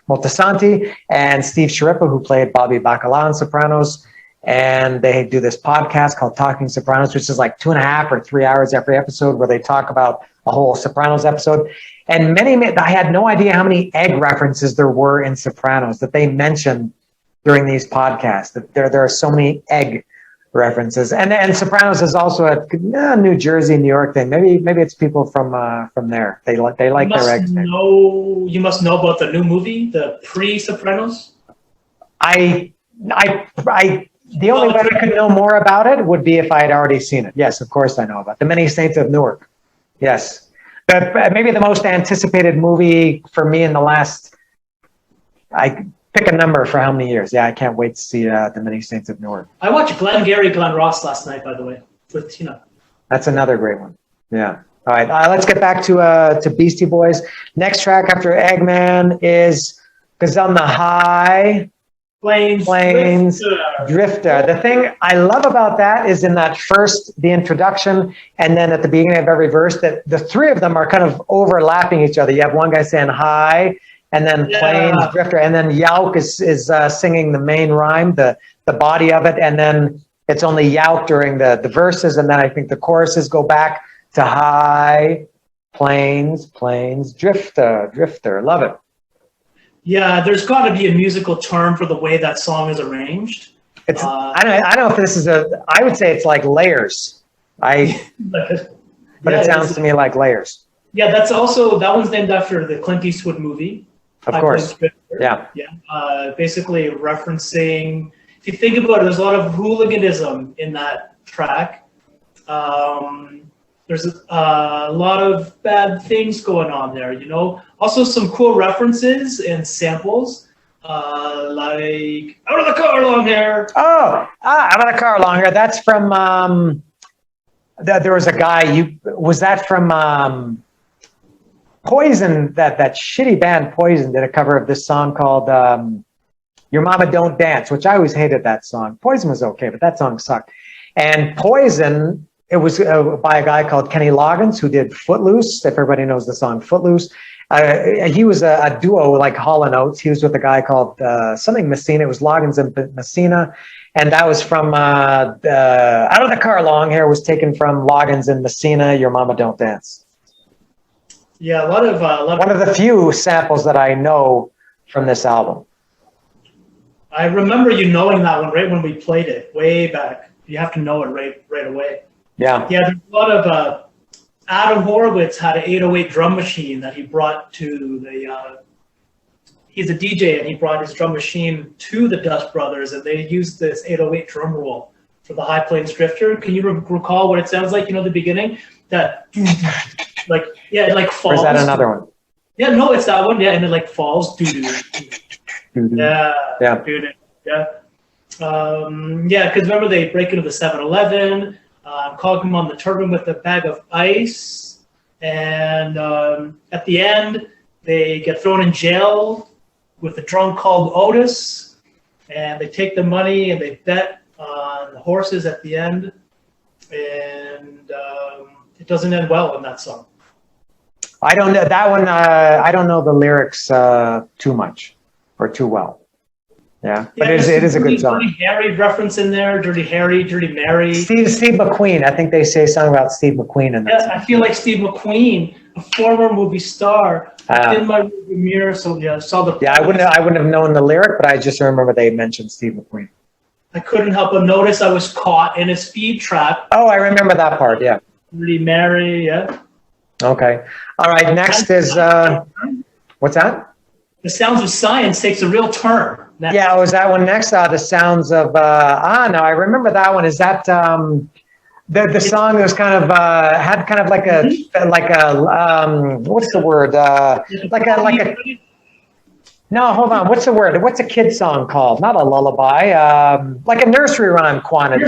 Moltisanti, and Steve Sciarippa, who played Bobby Bacala on Sopranos. And they do this podcast called Talking Sopranos, which is like 2.5 or 3 hours every episode, where they talk about a whole Sopranos episode. And I had no idea how many egg references there were in Sopranos that they mentioned during these podcasts. That there are so many egg references. And Sopranos is also a New Jersey, New York thing. Maybe it's people from there. They like their eggs. You must know about the new movie, the pre-Sopranos. The only way I could know more about it would be if I had already seen it. Yes, of course I know about The Many Saints of Newark. Yes. But maybe the most anticipated movie for me in the last, I pick a number for how many years. Yeah, I can't wait to see The Many Saints of Newark. I watched Glengarry Glen Ross last night, by the way, with Tina. That's another great one. Yeah. All right, let's get back to Beastie Boys. Next track after Eggman is Gazelle the High. Plains Drifter. The thing I love about that is in that first, the introduction, and then at the beginning of every verse, that the three of them are kind of overlapping each other. You have one guy saying hi, and then Plains Drifter, and then Yauk is singing the main rhyme, the body of it, and then it's only Yauk during the verses, and then I think the choruses go back to high, plains, drifter. Love it. Yeah, there's got to be a musical term for the way that song is arranged. It's I don't know if this is I would say it's like layers. But it sounds to me like layers. Yeah, that one's named after the Clint Eastwood movie. Of course. Yeah. Basically referencing, if you think about it, there's a lot of hooliganism in that track. There's a lot of bad things going on there, you know. Also some cool references and samples, like "Out of the Car, Long Hair." Oh, "Out of the Car, Long Hair." That's from. There was a guy. Was that from Poison? That shitty band Poison did a cover of this song called "Your Mama Don't Dance," which I always hated that song. Poison was okay, but that song sucked. And Poison. It was by a guy called Kenny Loggins, who did Footloose. If everybody knows the song Footloose. He was a duo like Hall & Oates. He was with a guy called something Messina. It was Loggins and Messina. And that was from Out of the Car, Long Hair was taken from Loggins and Messina, Your Mama Don't Dance. Yeah, a lot of one of the few samples that I know from this album. I remember you knowing that one right when we played it, way back. You have to know it right away. Yeah. Yeah, there's a lot of Adam Horowitz had an 808 drum machine that he brought to the he's a DJ and he brought his drum machine to the Dust Brothers and they used this 808 drum roll for the High Plains Drifter. Can you recall what it sounds like, you know, the beginning? That it like falls. Or is that another one? Yeah, no, it's that one. Yeah, and it like falls. Yeah. Because remember they break into the 7-Eleven. Cog him on the turban with a bag of ice, and at the end they get thrown in jail with a drunk called Otis, and they take the money and they bet on the horses at the end, and it doesn't end well in that song. I don't know that one. I don't know the lyrics too much or too well. Yeah, but it is a good song. Dirty Harry reference in there. Dirty Harry, Dirty Mary. Steve McQueen. I think they say something about Steve McQueen in that. Yeah, I feel like Steve McQueen, a former movie star, in my mirror. So yeah, I saw the. Yeah, I wouldn't have known the lyric, but I just remember they mentioned Steve McQueen. I couldn't help but notice I was caught in a speed trap. Oh, I remember that part. Yeah. Dirty Mary. Yeah. Okay. All right. Next is what's that? The Sounds of Science takes a real turn. Next. Yeah, was that one next? The Sounds of no, I remember that one. Is that the song that was kind of had kind of like a what's the word? Like a no, hold on. What's the word? What's a kid song called? Not a lullaby. Like a nursery rhyme quality.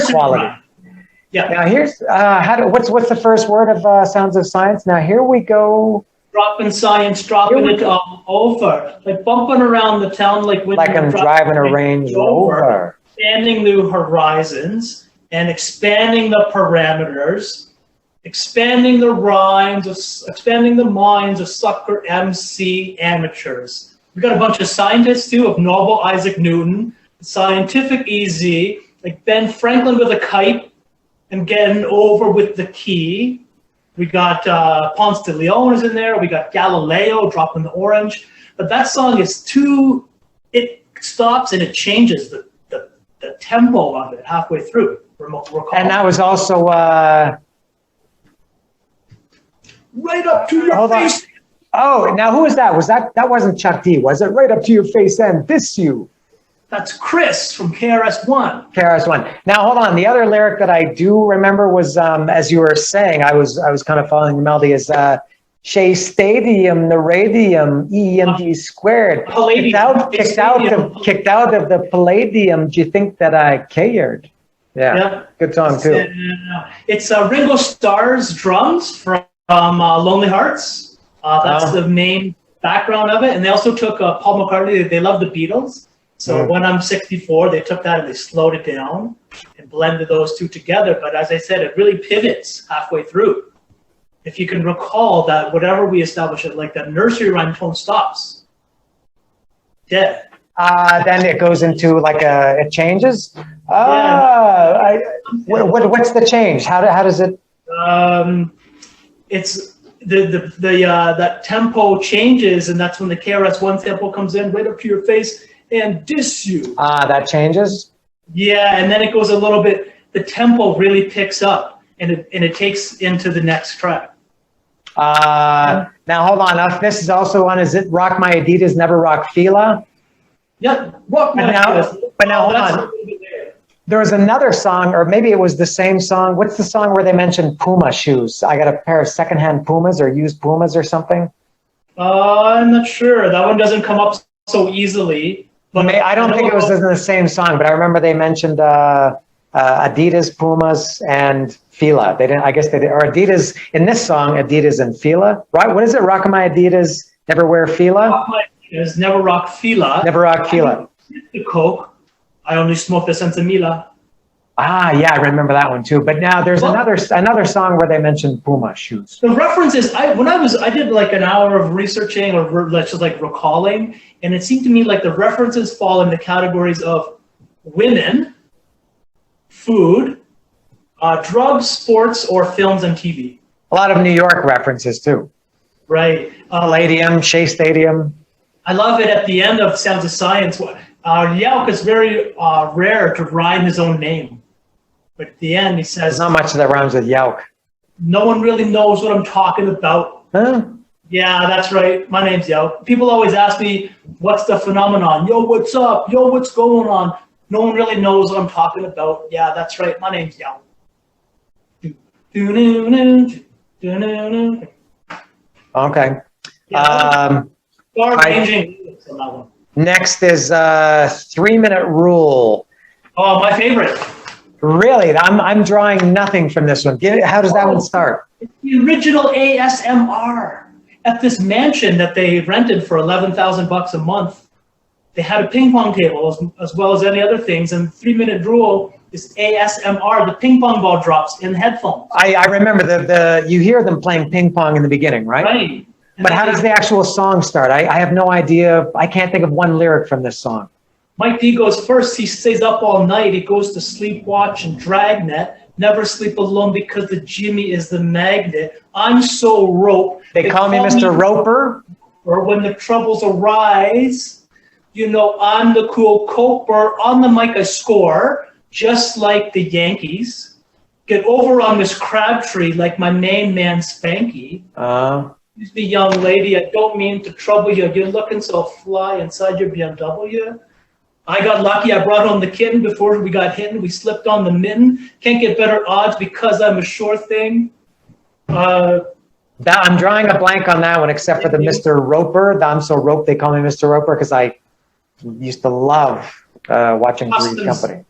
Yeah. Now here's what's the first word of Sounds of Science? Now here we go. Dropping science, dropping it all over, like bumping around the town, like I'm driving a Range Rover, expanding new horizons and expanding the parameters, expanding the rhymes, expanding the minds of sucker MC amateurs. We got a bunch of scientists too, of Noble Isaac Newton, Scientific Easy, like Ben Franklin with a kite and getting over with the key. We got Ponce de Leon is in there. We got Galileo dropping the orange. But that song is it stops and it changes the tempo of it halfway through. And that was also... right up to your face. Oh, now who was that? That wasn't Chuck D, was it? Right up to your face and diss you. That's Chris from KRS-One. KRS-One. Now, hold on. The other lyric that I do remember was, as you were saying, I was kind of following the melody, is Shea Stadium, the radium, EMD squared. Kicked out of the Palladium. Do you think that I cared? Yeah. Good song, too. It's Ringo Starr's drums from Lonely Hearts. That's the main background of it. And they also took Paul McCartney. They love the Beatles. So when I'm 64, they took that and they slowed it down and blended those two together. But as I said, it really pivots halfway through. If you can recall that whatever we establish it, like that nursery rhyme tone stops. Dead. Then it goes into like it changes. What's the change? How does it? It's that tempo changes, and that's when the KRS-One tempo comes in right up to your face and diss you. That changes? Yeah, and then it goes a little bit, the tempo really picks up and it takes into the next track. Now hold on, this is also on, is it Rock My Adidas, Never Rock Fila? Yeah, Rock My Adidas. But now hold on. There was another song, or maybe it was the same song. What's the song where they mentioned Puma shoes? I got a pair of secondhand Pumas or used Pumas or something? I'm not sure. That one doesn't come up so easily. But I don't think it was in the same song, but I remember they mentioned Adidas, Pumas, and Fila. They didn't. I guess they did. Or Adidas in this song, Adidas and Fila. Right? What is it? Rock My Adidas, Never Wear Fila. Rock My Adidas, Never Rock Fila. Never Rock Fila. The Coke. I only smoke the Sensimilla. Yeah, I remember that one too. But now there's another song where they mentioned Puma shoes. The reference is I did like an hour of researching or just like recalling, and it seemed to me like the references fall in the categories of women, food, drugs, sports, or films and TV. A lot of New York references too. Right. Palladium, Shea Stadium. I love it at the end of Sounds of Science. Yauk is very rare to rhyme his own name. But at the end, he says... There's not much that rhymes with Yauk. No one really knows what I'm talking about. Huh? Yeah, that's right. My name's Yauk. People always ask me, what's the phenomenon? Yo, what's up? Yo, what's going on? No one really knows what I'm talking about. Yeah, that's right. My name's Yauk. Okay. Far-ranging on that one. Next is 3-minute rule. Oh, my favorite. Really? I'm drawing nothing from this one. How does that one start? It's the original ASMR at this mansion that they rented for $11,000 a month. They had a ping pong table as well as any other things, and 3-minute rule is ASMR. The ping pong ball drops in headphones. I remember you hear them playing ping pong in the beginning, right? Right. And But how then does the actual song start? I have no idea. I can't think of one lyric from this song. Mike D goes first. He stays up all night. He goes to sleep, watch, and dragnet. Never sleep alone because the Jimmy is the magnet. I'm so rope. They call me Mr. Roper. Or when the troubles arise, you know I'm the cool coper. On the mic I score, just like the Yankees. Get over on Miss Crabtree like my main man Spanky. Excuse me, young lady, I don't mean to trouble you. You're looking so fly inside your BMW. I got lucky. I brought home the kitten before we got hit. We slipped on the mitten. Can't get better odds because I'm a sure thing. I'm drawing a blank on that one, except for the Mr. Roper. I'm so rope. They call me Mr. Roper because I used to love watching Three's Company.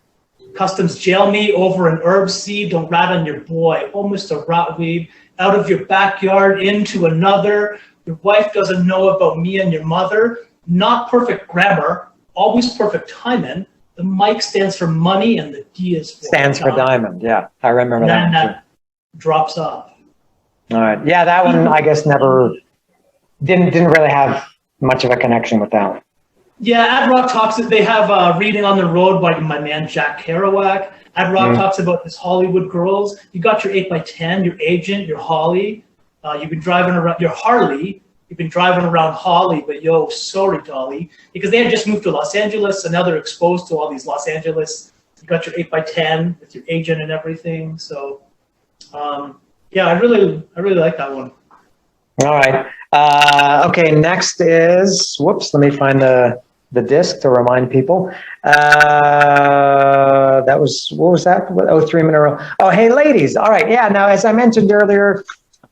Customs jail me over an herb seed. Don't rat on your boy. Oh, Mr. Rotweed, out of your backyard into another. Your wife doesn't know about me and your mother. Not perfect grammar. Always perfect timing. The mic stands for money and the D is for stands for diamond. Yeah, I remember that. And that drops off. All right. Yeah, that one I guess never didn't really have much of a connection with that one. Yeah, Ad Rock talks. They have Reading on the Road by my man Jack Kerouac. Ad Rock talks about his Hollywood girls. You got your 8x10, your agent, your Holly. You've been driving around your Harley. You've been driving around Holly, but yo, sorry, Dolly, because they had just moved to Los Angeles, and now they're exposed to all these Los Angeles. You got your 8x10 with your agent and everything. So, yeah, I really like that one. All right. Okay. Next is whoops. Let me find the disc to remind people. That was what was that? Oh, 3 minute row. Oh, Hey Ladies. All right. Yeah. Now, as I mentioned earlier.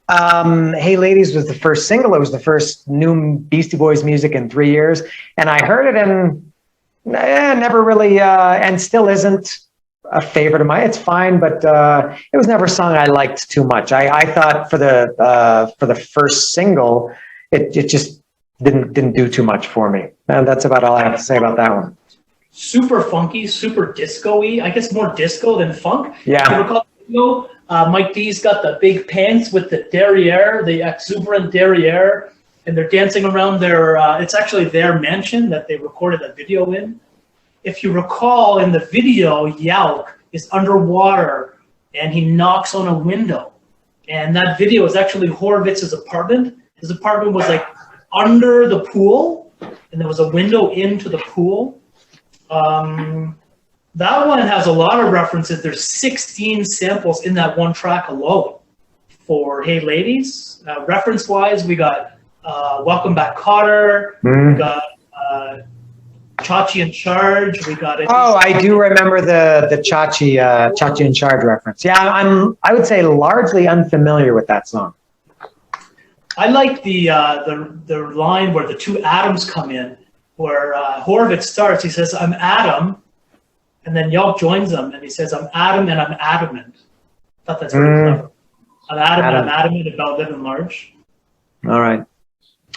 Hey Ladies was the first single. It was the first new Beastie Boys music in 3 years. And I heard it and never really, and still isn't a favorite of mine. It's fine, but it was never a song I liked too much. I thought for the first single, it just didn't do too much for me. And that's about all I have to say about that one. Super funky, super disco-y. I guess more disco than funk. Yeah. You recall the video? Mike D's got the big pants with the derriere, the exuberant derriere, and they're dancing around their, it's actually their mansion that they recorded that video in. If you recall, in the video, Yauk is underwater and he knocks on a window. And that video is actually Horowitz's apartment. His apartment was like under the pool, and there was a window into the pool. That one has a lot of references. There's 16 samples in that one track alone for Hey Ladies. Reference-wise, we got Welcome Back Kotter. We got Chachi in Charge. We got. I do remember the Chachi in Charge reference. Yeah, I would say largely unfamiliar with that song. I like the line where the two Adams come in, where Horowitz starts. He says, "I'm Adam." And then Yelp joins him, and he says, "I'm Adam, and I'm adamant." I thought that's very clever. I'm Adam, and I'm adamant about living large. All right.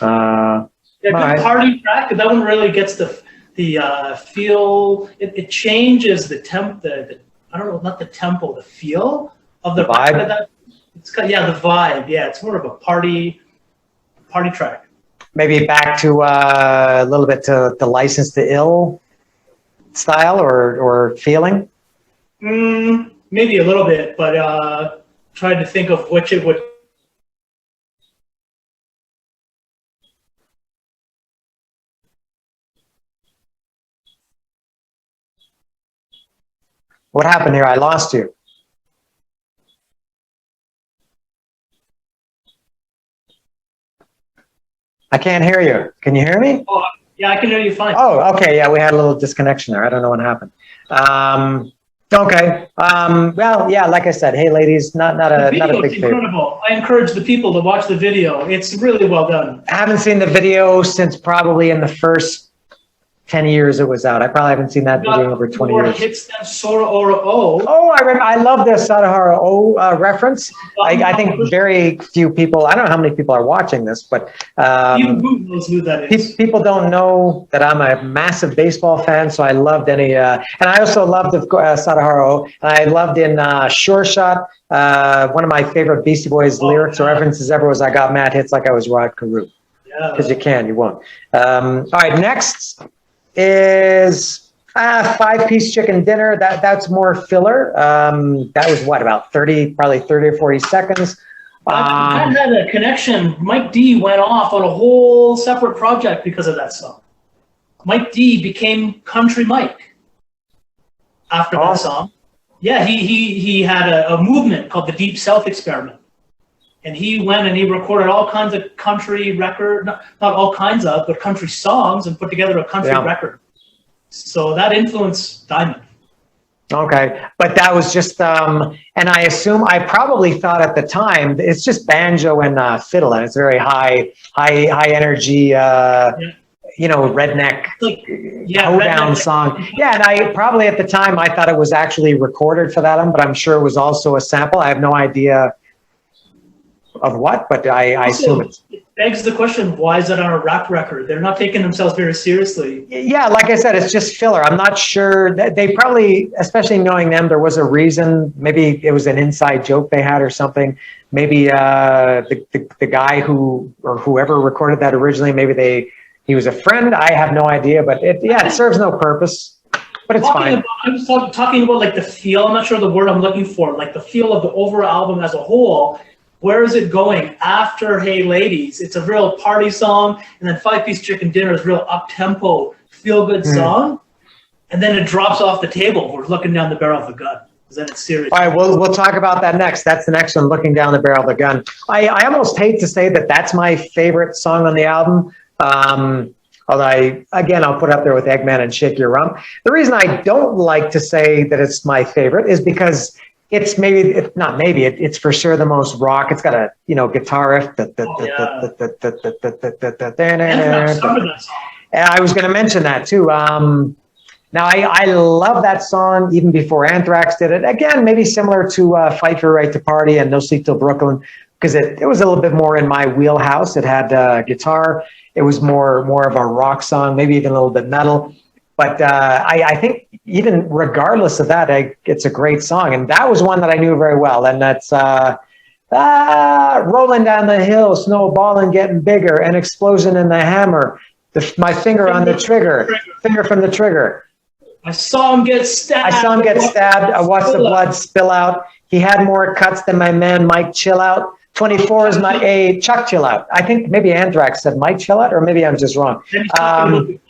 Yeah, good party track. That one really gets the feel. It changes the the I don't know, not the tempo, the feel of the vibe. the vibe. Yeah, it's more of a party track. Maybe back to a little bit to the License to Ill style or feeling? Maybe a little bit, but trying to think of which it would. What happened here? I lost you. I can't hear you. Can you hear me? Oh, yeah, I can hear you fine. Oh, okay. Yeah, we had a little disconnection there. I don't know what happened. Okay. Well, yeah, like I said, Hey Ladies, not a big favorite. Incredible. I encourage the people to watch the video. It's really well done. I haven't seen the video since probably in the first 10 years it was out. I probably haven't seen that video in over 20 more years. hits than Sora Ora O. Oh, I remember. I love this Sadahara O reference. I think very few people, I don't know how many people are watching this, but Who knows who that is? people don't know that I'm a massive baseball fan, so I loved any, and I also loved Sadahara O, and I loved in Sure Shot, one of my favorite Beastie Boys lyrics or references ever was, I got mad hits like I was Rod Carew. Because you won't. All right, next is 5-piece chicken dinner. That's more filler. That was what, about 30 or 40 seconds. That had a connection. Mike D went off on a whole separate project because of that song. Mike D became Country Mike after that song. Yeah, he had a movement called the Deep South Experiment. And he went and he recorded all kinds of country record, not all kinds of, but country songs, and put together a country record. So that influenced Diamond. Okay, but that was just, and I probably thought at the time, it's just banjo and fiddle, and it's very high energy, redneck, hoedown song. Yeah, and I probably at the time, I thought it was actually recorded for that one, but I'm sure it was also a sample. I have no idea of what, but I assume it's. It begs the question, why is it on a rap record? They're not taking themselves very seriously. Yeah, like I said, it's just filler. I'm not sure. They probably, especially knowing them, there was a reason. Maybe it was an inside joke they had or something. Maybe the guy whoever recorded that originally, maybe he was a friend. I have no idea, but it serves no purpose. But it's fine. I was talking about like the feel. I'm not sure the word I'm looking for. Like the feel of the overall album as a whole. Where is it going after Hey Ladies? It's a real party song, and then 5-Piece Chicken Dinner is real up-tempo, feel-good song, and then it drops off the table. We're looking down the barrel of the gun, because then it's serious. All right, we'll talk about that next. That's the next one, Looking Down the Barrel of the Gun. I almost hate to say that that's my favorite song on the album, although I'll put it up there with Eggman and Shake Your Rump. The reason I don't like to say that it's my favorite is because it's it's for sure the most rock. It's got a guitar riff. I was going to mention that too. Now I love that song even before Anthrax did it. Again, maybe similar to Fight for Your Right to Party and No Sleep Till Brooklyn, because it was a little bit more in my wheelhouse. It had guitar. It was more of a rock song, maybe even a little bit metal. But I think even regardless of that, it's a great song. And that was one that I knew very well. And that's Rolling Down the Hill, Snowballing Getting Bigger, An Explosion in the Hammer, my finger on the trigger, finger from the trigger. I saw him get stabbed. I watched the blood spill out. He had more cuts than my man Mike Chill Out. 24 is my age. Chuck Chill Out. I think maybe Anthrax said Mike Chill Out, or maybe I'm just wrong.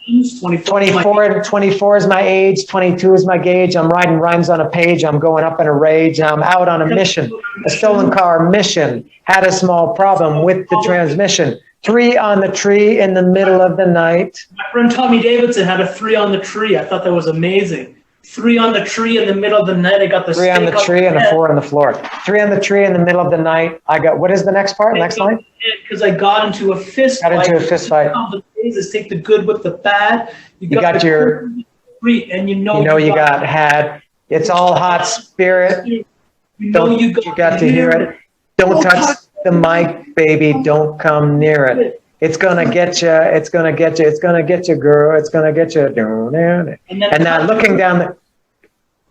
24 is my age. 22 is my gauge. I'm writing rhymes on a page. I'm going up in a rage. I'm out on a mission. A stolen car mission. Had a small problem with the transmission. 3 on the tree in the middle of the night. My friend Tommy Davidson had a 3 on the tree. I thought that was amazing. 3 on the tree in the middle of the night. I got the 3 on the tree and a 4 on the floor. 3 on the tree in the middle of the night. I got, what is the next part? Next line? Because I got into a fist fight. Got into a fist fight. The phases, take the good with the bad. You got your free, and you got had. It's all hot spirit. You got to hear it. Don't touch the mic, baby. Don't come near it. It's gonna get you. It's gonna get you. It's gonna get you, girl. It's gonna get you. And now looking down the.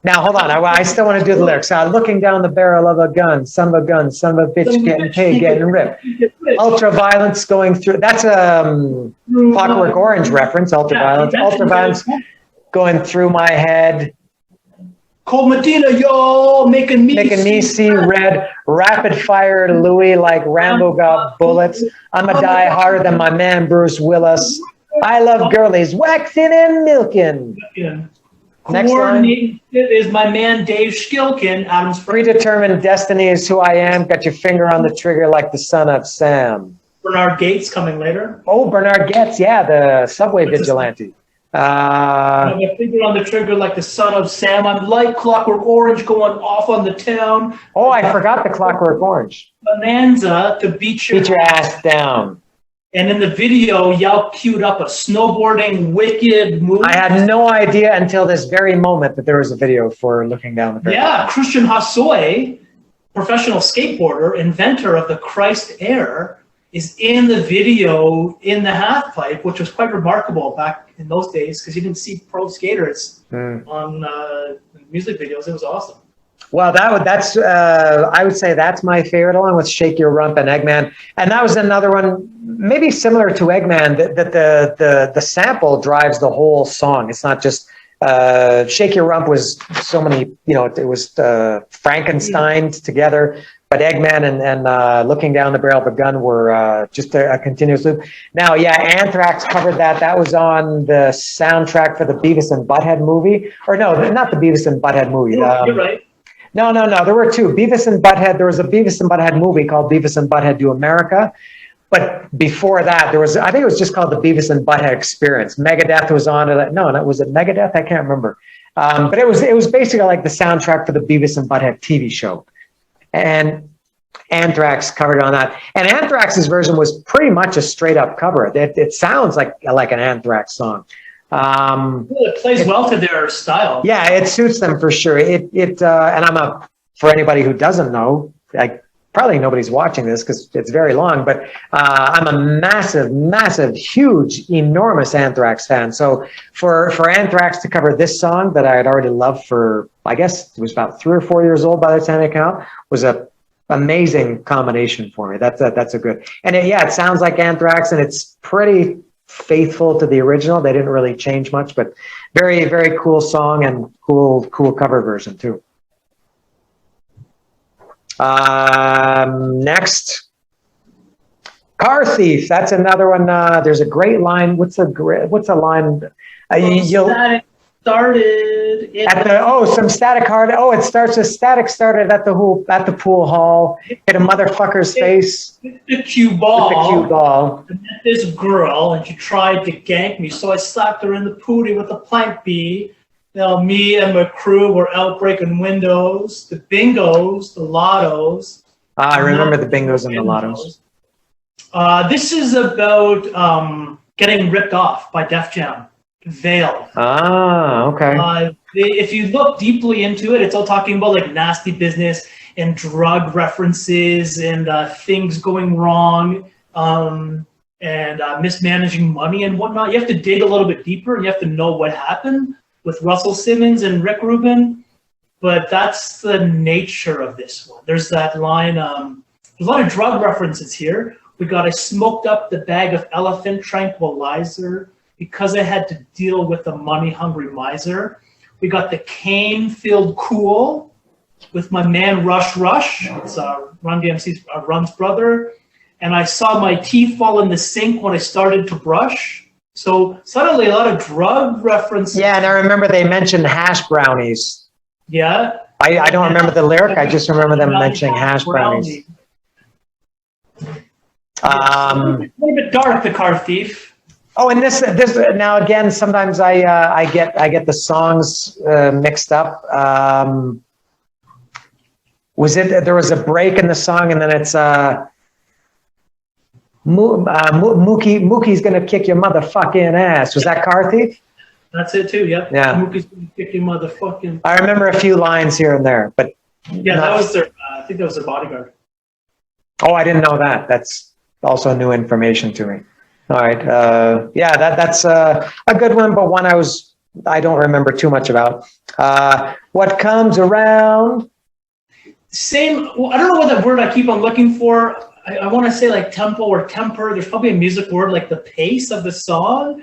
Now hold on. I still want to do the lyrics. Looking down the barrel of a gun, son of a gun, son of a bitch, getting paid, getting ripped. Ultraviolence going through. That's a Clockwork Orange reference. Ultraviolence. Ultraviolence going through my head. Cold Medina, yo, making me see red. Rapid fire Louis like Rambo got bullets. I'ma die harder than my man Bruce Willis. I love girlies waxing and milking. Next line. Is my man Dave Schilkin. Adam's predetermined destiny is who I am. Got your finger on the trigger like the son of Sam. Bernard Gates coming later. Oh, Bernard Gates, yeah, the subway vigilante. My finger on the trigger like the son of Sam. I'm like Clockwork Orange going off on the town. Oh, I forgot the Clockwork Orange. Bonanza to beat your ass down. And in the video, y'all queued up a snowboarding wicked movie. I had no idea until this very moment that there was a video for Looking Down the Barrel. Yeah, Christian Hassoy, professional skateboarder, inventor of the Christ Air, is in the video in the half pipe, which was quite remarkable back in those days because you didn't see pro skaters on music videos. It was awesome. Well, that's I would say that's my favorite, along with Shake Your Rump and Eggman. And that was another one, maybe similar to Eggman, that the sample drives the whole song. It's not just Shake Your Rump was so many, it was Frankensteined together, but Eggman and Looking Down the Barrel of a Gun were just a continuous loop. Now, yeah, Anthrax covered that. That was on the soundtrack for the Beavis and Butthead movie. Or no, not the Beavis and Butthead movie. You're right. No. There were two. Beavis and Butthead. There was a Beavis and Butthead movie called Beavis and Butthead Do America. But before that, there was, I think it was just called the Beavis and Butthead Experience. Megadeth was on it. No, was it Megadeth? I can't remember. But it was basically like the soundtrack for the Beavis and Butthead TV show. And Anthrax covered on that. And Anthrax's version was pretty much a straight up cover. It sounds like an Anthrax song. It plays well to their style. Yeah, it suits them for sure. And for anybody who doesn't know, probably nobody's watching this because it's very long, but I'm a massive, huge, enormous Anthrax fan. So for Anthrax to cover this song that I had already loved for, I guess it was about 3 or 4 years old by the time I count, was a amazing combination for me. That's a good. And it sounds like Anthrax, and it's pretty faithful to the original. They didn't really change much, but very, very cool song and cool cover version too. Next, Car Thief. That's another one. There's a great line. What's a line? Static started some static hard. It starts with static started at the pool hall. Hit a motherfucker's face. The cue ball. I met this girl and she tried to gank me, so I slapped her in the pootie with a plank bee. Now me and my crew were out breaking windows, the bingos, the lottos. I remember the bingos and the lottos. This is about getting ripped off by Def Jam. Veiled. Okay. If you look deeply into it, it's all talking about like nasty business and drug references and things going wrong and mismanaging money and whatnot. You have to dig a little bit deeper and you have to know what happened with Russell Simmons and Rick Rubin. But that's the nature of this one. There's that line, there's a lot of drug references here. We got, I smoked up the bag of elephant tranquilizer because I had to deal with the money-hungry miser. We got the cane-filled cool with my man Rush. It's Run DMC's Run's brother. And I saw my teeth fall in the sink when I started to brush. So suddenly a lot of drug references. Yeah, and I remember they mentioned hash brownies. Yeah. I don't remember the lyric. I just remember them mentioning hash brownies. A little bit dark, the Car Thief. Oh, and this now again, sometimes I get the songs mixed up. There was a break in the song, and then it's Mookie's gonna kick your motherfucking ass. Was that Car Thief? That's it too. Yep. Yeah. Mookie's gonna kick your motherfucking. I remember a few lines here and there, but yeah, that was their. I think that was their bodyguard. Oh, I didn't know that. That's also new information to me. All right. That's a good one, but one I don't remember too much about. What comes around? Same. Well, I don't know what that word I keep on looking for. I want to say like tempo or temper. There's probably a music word like the pace of the song.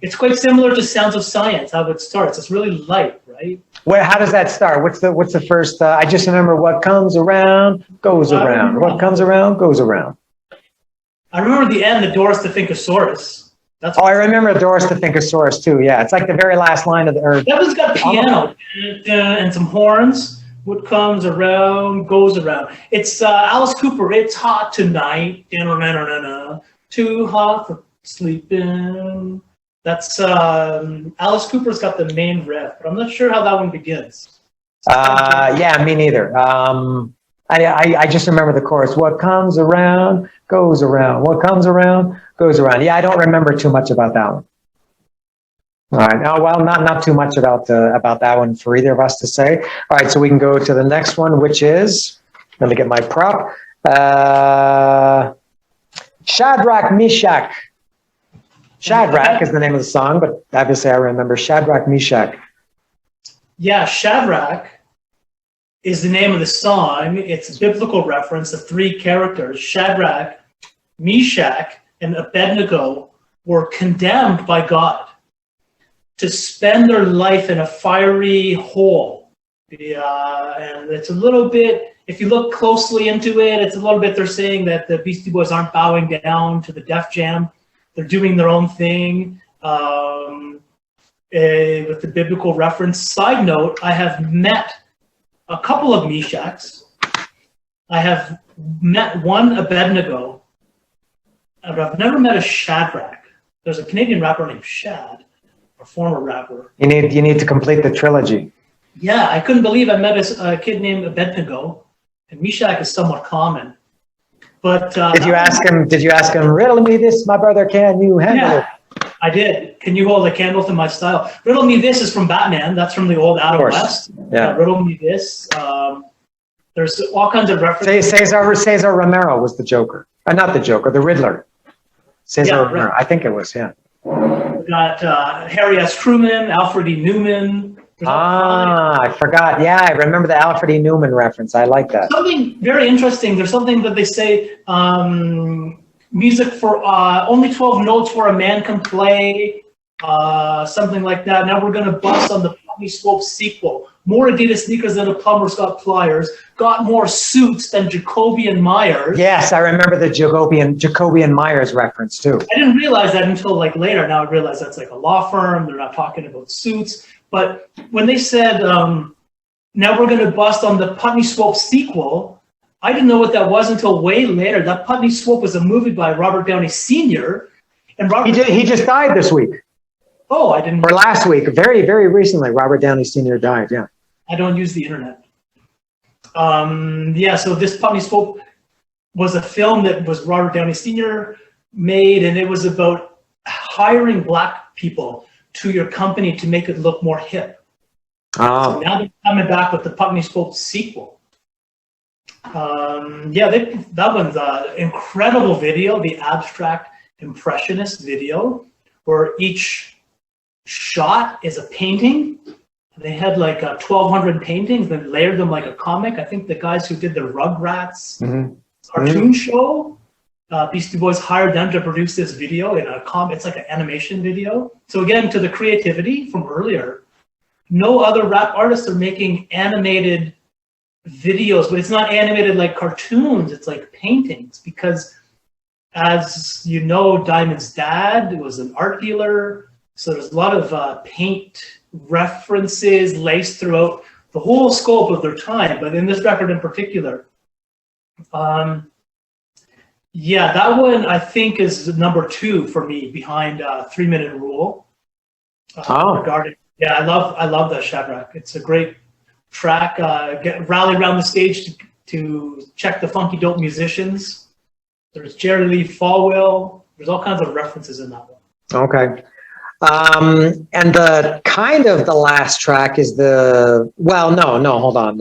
It's quite similar to Sounds of Science, how it starts. It's really light, right? Well, how does that start? What's the first? I just remember what comes around goes around. What comes around goes around. I remember the end, the Doors to Thinkosaurus. I remember Doors to Thinkosaurus too. Yeah, it's like the very last line of the earth. That one's got piano and some horns. What comes around goes around. It's Alice Cooper. It's hot tonight. Too hot for sleeping. That's Alice Cooper's got the main riff, but I'm not sure how that one begins. Yeah, me neither. I just remember the chorus. What comes around goes around. What comes around goes around. Yeah, I don't remember too much about that one. All right. Oh, well, not too much about that one for either of us to say. All right, so we can go to the next one, which is, let me get my prop. Shadrach, Meshach. Shadrach is the name of the song, but obviously I remember Shadrach, Meshach. Yeah, Shadrach is the name of the song. It's a biblical reference of three characters. Shadrach, Meshach, and Abednego were condemned by God to spend their life in a fiery hole. And it's a little bit, if you look closely into it, it's a little bit, they're saying that the Beastie Boys aren't bowing down to the Def Jam. They're doing their own thing with the biblical reference. Side note, I have met a couple of Meshachs. I have met one Abednego, but I've never met a Shadrach. There's a Canadian rapper named Shad, a former rapper. You need to complete the trilogy. Yeah, I couldn't believe I met a kid named Abednego, and Meshach is somewhat common. But did you ask him? Riddle me this, my brother. Can you handle it? I did. Can you hold a candle to my style? Riddle me this is from Batman. That's from the old Adam West. Yeah. Riddle me this. There's all kinds of references. Cesar Romero was the Joker. Not the Joker, the Riddler. Cesar Romero. Right. I think it was. Yeah. We got Harry S. Truman, Alfred E. Newman. I forgot. Yeah, I remember the Alfred E. Newman reference. I like that. Something very interesting. There's something that they say, music for only 12 notes where a man can play, something like that. Now we're going to bust on the Putney Swope sequel. More Adidas sneakers than a plumber's got pliers. Got more suits than Jacoby and Myers. Yes, I remember the Jacoby and Myers reference too. I didn't realize that until like later. Now I realize that's like a law firm. They're not talking about suits. But when they said, now we're going to bust on the Putney Swope sequel, I didn't know what that was until way later. That Putney Swope was a movie by Robert Downey Sr. And he just died this week. Oh, I didn't. Or last week, very, very recently, Robert Downey Sr. died, yeah. I don't use the internet. So this Putney Swope was a film that was Robert Downey Sr. made, and it was about hiring black people to your company to make it look more hip. Oh. So now they're coming back with the Putney Swope sequel. That one's an incredible video, the abstract impressionist video, where each shot is a painting. They had like 1,200 paintings, then layered them like a comic. I think the guys who did the Rugrats cartoon show, Beastie Boys hired them to produce this video in a it's like an animation video. So again, to the creativity from earlier, no other rap artists are making animated videos, but it's not animated like cartoons, it's like paintings, because as you know, Diamond's dad was an art dealer, so there's a lot of paint references laced throughout the whole scope of their time, but in this record in particular, that one I think is number 2 for me behind 3 Minute Rule. Regarding, I love that Shadrach. It's a great track. Rally around the stage to check the funky dope musicians. There's Jerry Lee Falwell. There's all kinds of references in that one. Okay. And the kind of the last track is hold on.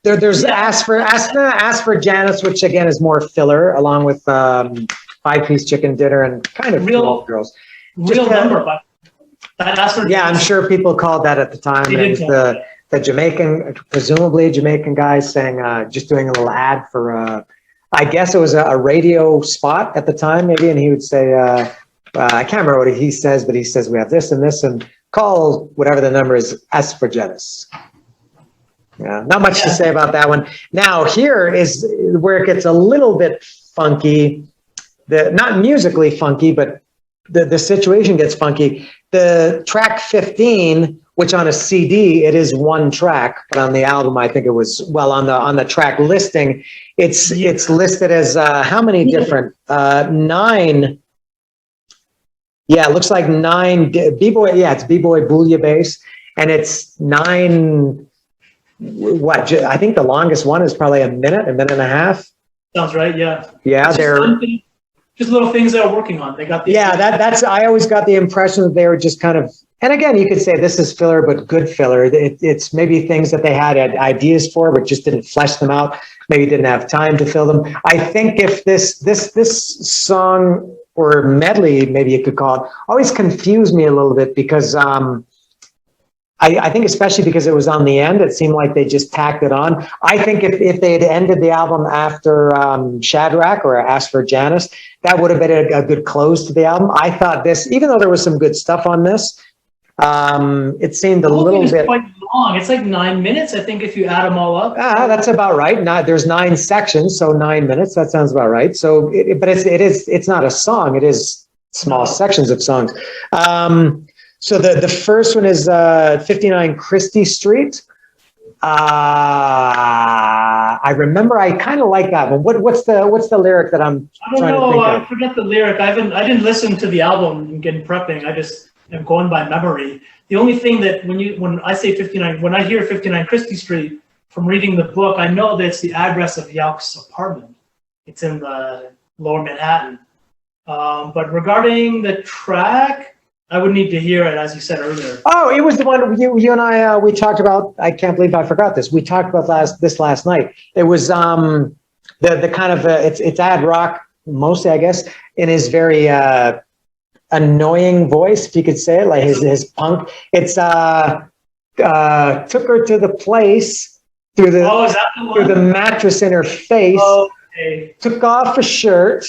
There's Ask for Janice, which again is more filler, along with 5-Piece Chicken Dinner and kind of Real Girls. Real number, but that Ask for Janice, I'm sure people called that at the time. And it was the Jamaican, presumably Jamaican guy saying, just doing a little ad for, I guess it was a radio spot at the time, maybe, and he would say, I can't remember what he says, but he says we have this and this, and call whatever the number is, Ask for Janice. Yeah, not much to say about that one. Now here is where it gets a little bit funky. Not musically funky, but the situation gets funky. The track 15, which on a CD it is one track, but on the album I think it was on the track listing, it's listed as how many different 9. Yeah, it looks like 9 B-Boy. Yeah, it's B-Boy Bouillabaisse, and it's 9. I think the longest one is probably a minute and a half. Sounds right. Yeah. Yeah, just little things they're working on. They got these. Yeah, that's. I always got the impression that they were just kind of. And again, you could say this is filler, but good filler. It's maybe things that they had ideas for, but just didn't flesh them out. Maybe didn't have time to fill them. I think if this song or medley, maybe you could call it, always confused me a little bit because I think especially because it was on the end, it seemed like they just tacked it on. I think if they had ended the album after Shadrach or Ask for Janice, that would have been a good close to the album. I thought this, even though there was some good stuff on this, it seemed a little bit quite long. It's like 9 minutes, I think, if you add them all up. That's about right. There's 9 sections, so 9 minutes. That sounds about right. So, but it's not a song. It is small sections of songs. So the first one is 59 Christie Street. I remember I kind of like that one. What's the lyric that I'm trying to think of? I forget the lyric. I didn't listen to the album and get prepping. I just am going by memory. The only thing that when I say 59, when I hear 59 Christie Street from reading the book, I know that it's the address of Yauch's apartment. It's in the Lower Manhattan. But regarding the track, I would need to hear it, as you said earlier. Oh, it was the one you and I we talked about. I can't believe I forgot this. We talked about this last night. It was the kind of it's ad rock mostly, I guess, in his very annoying voice, if you could say it, like his punk. It's took her to the place through the mattress in her face. Oh, okay. Took off her shirt,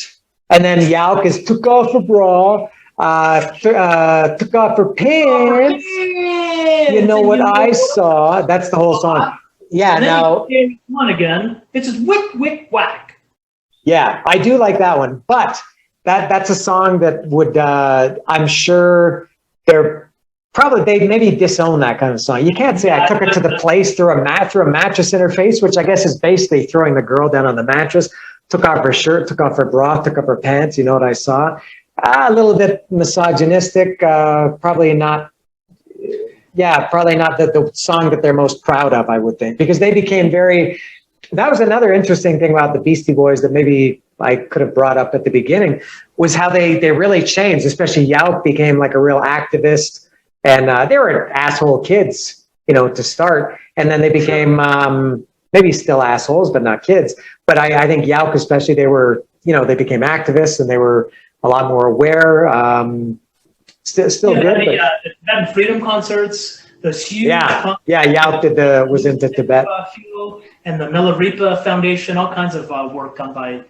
and then Yauch is took off her bra. Took off her pants. You know what I saw? That's the whole song. Yeah. Now one again. It's just wick wick whack. Yeah, I do like that one, but that's a song that would I'm sure they maybe disown that kind of song. You can't say I took her to the place through a mattress in her face, which I guess is basically throwing the girl down on the mattress. Took off her shirt, took off her bra, took off her pants. You know what I saw? A little bit misogynistic, probably not the song that they're most proud of, I would think, because they became that was another interesting thing about the Beastie Boys that maybe I could have brought up at the beginning, was how they really changed, especially Yauch became like a real activist, and they were asshole kids, to start, and then they became maybe still assholes, but not kids. But I think Yauch especially, they were, they became activists and they were a lot more aware. Still good. The Tibetan freedom concerts, those huge. Yauch was into Tibet. And the Milarepa Foundation, all kinds of work done by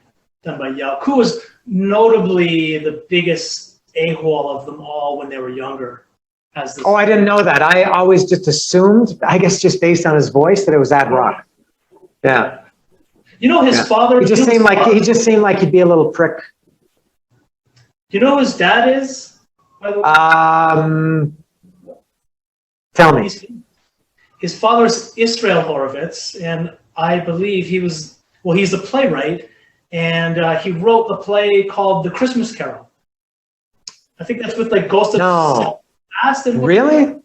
Yauch, who was notably the biggest a-hole of them all when they were younger. I didn't know that. I always just assumed, I guess just based on his voice, that it was ad rock. Yeah. His father. He just seemed like he'd be a little prick. Do you know who his dad is, by the way? Tell me. His father's Israel Horovitz, and I believe he's a playwright, and he wrote a play called The Christmas Carol. I think that's with like Ghost of the Past. Really?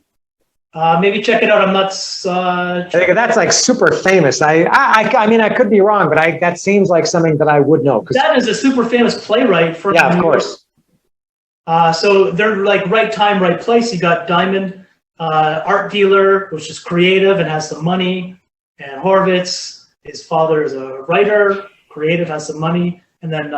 Maybe check it out. I'm not. I think that's like super famous. I mean, I could be wrong, but that seems like something that I would know. That is a super famous playwright for. Yeah, of course. So they're like right time, right place. You got Diamond, art dealer, which is creative and has some money, and Horvitz, his father is a writer, creative, has some money, and then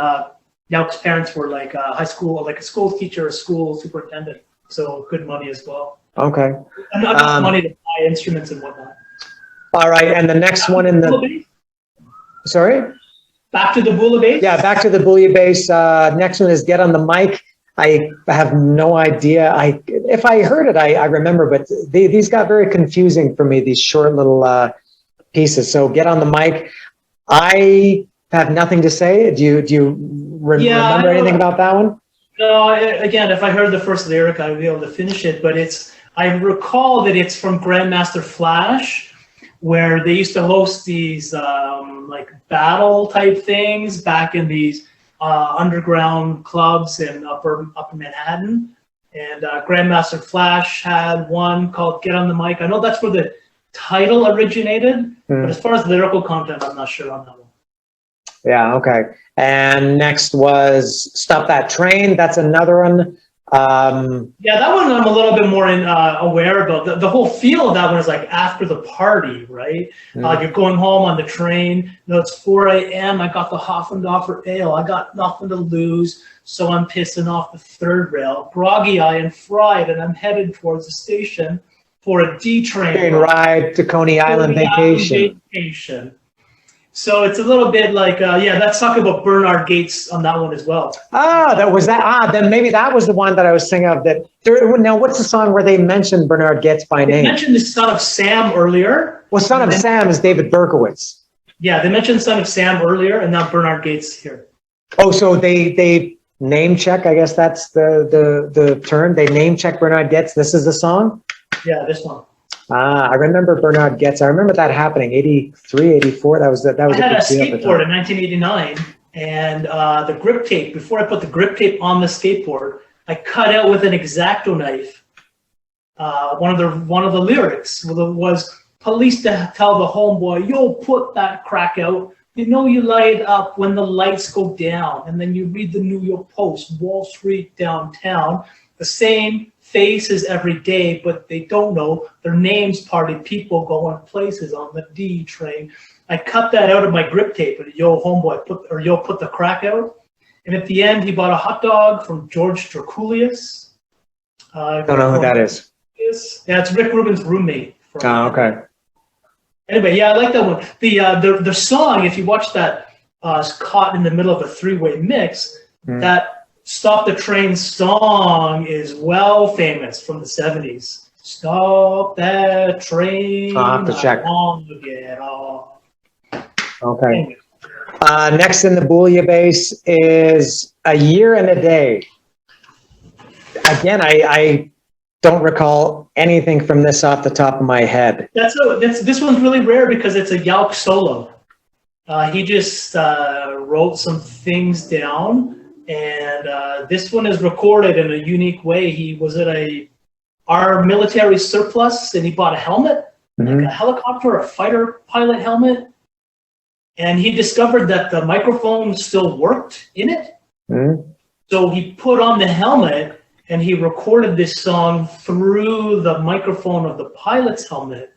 Yauch's parents were like a school teacher, a school superintendent, so good money as well. Okay. And not money to buy instruments and whatnot. All right, and the next one in the. Sorry. Back to the Bouillabaisse? Yeah, back to the Bouillabaisse. Next one is Get on the Mic. I have no idea. If I heard it, I remember, but these got very confusing for me, these short little pieces. So Get on the Mic. I have nothing to say. Do you remember anything about that one? No, again, if I heard the first lyric, I would be able to finish it, but I recall that it's from Grandmaster Flash, where they used to host these like battle type things back in these underground clubs in upper Manhattan. And Grandmaster Flash had one called Get on the Mic. I know that's where the title originated, but as far as lyrical content, I'm not sure on that one. Yeah, okay. And next was Stop That Train. That's another one. Yeah, that one I'm a little bit more aware about. The whole feel of that one is like after the party, right? You're going home on the train. It's 4 a.m. I got the Hoffendorfer ale. I got nothing to lose, so I'm pissing off the third rail. Groggy-eyed and fried, and I'm headed towards the station for a D train ride to Coney Island vacation. So it's a little bit like, let's talk about Bernard Gates on that one as well. Then maybe that was the one that I was thinking of. Now, what's the song where they mentioned Bernard Gates by name? They mentioned the Son of Sam earlier. Well, Son of Sam is David Berkowitz. Yeah, they mentioned Son of Sam earlier, and now Bernard Gates here. Oh, so they name check, I guess that's the term. They name check Bernard Gates. This is the song? Yeah, this one. I remember Bernard Gates. I remember that happening, 83, 84. That was I had a skateboard in 1989, and the grip tape, before I put the grip tape on the skateboard, I cut out with an X-Acto knife. One of the lyrics was, police to tell the homeboy, yo, put that crack out. You know you light up when the lights go down. And then you read the New York Post, Wall Street downtown, the same faces every day, but they don't know their names, party people going places on the D train. I cut that out of my grip tape, and yo, homeboy, put the crack out. And at the end, he bought a hot dog from George Draculius. Don't know who that is. Yeah, it's Rick Rubin's roommate. Okay. Anyway, yeah, I like that one. The song, if you watch that, is caught in the middle of a three-way mix. That Stop the Train song is well famous from the 70s. Stop that train. I'll have to check. I want to get off. Okay. Next in the Bouillabaisse is A Year and a Day. Again, I don't recall anything from this off the top of my head. This one's really rare because it's a Yauch solo. He just wrote some things down. And this one is recorded in a unique way. He was at our military surplus, and he bought a helmet, like a helicopter, a fighter pilot helmet. And he discovered that the microphone still worked in it. So he put on the helmet, and he recorded this song through the microphone of the pilot's helmet,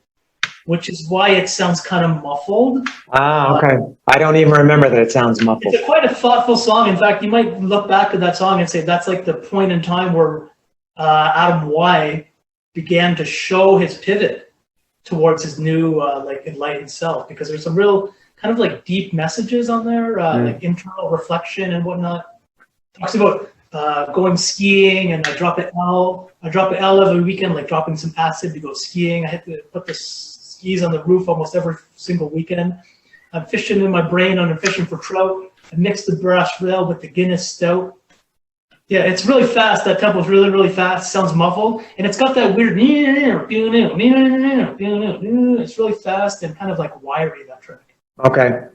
which is why it sounds kind of muffled. Okay. I don't even remember that it sounds muffled. It's quite a thoughtful song. In fact, you might look back at that song and say that's like the point in time where Adam Y began to show his pivot towards his new enlightened self, because there's some real kind of like deep messages on there, like internal reflection and whatnot. Talks about going skiing, and I drop an L every weekend, like dropping some acid to go skiing. I had to put the skis on the roof almost every single weekend. I'm fishing in my brain on fishing for trout. I mix the brass rail with the Guinness Stout. Yeah, it's really fast. That tempo is really, really fast. Sounds muffled. And it's got that weird... It's really fast and kind of like wiry, that track. Okay.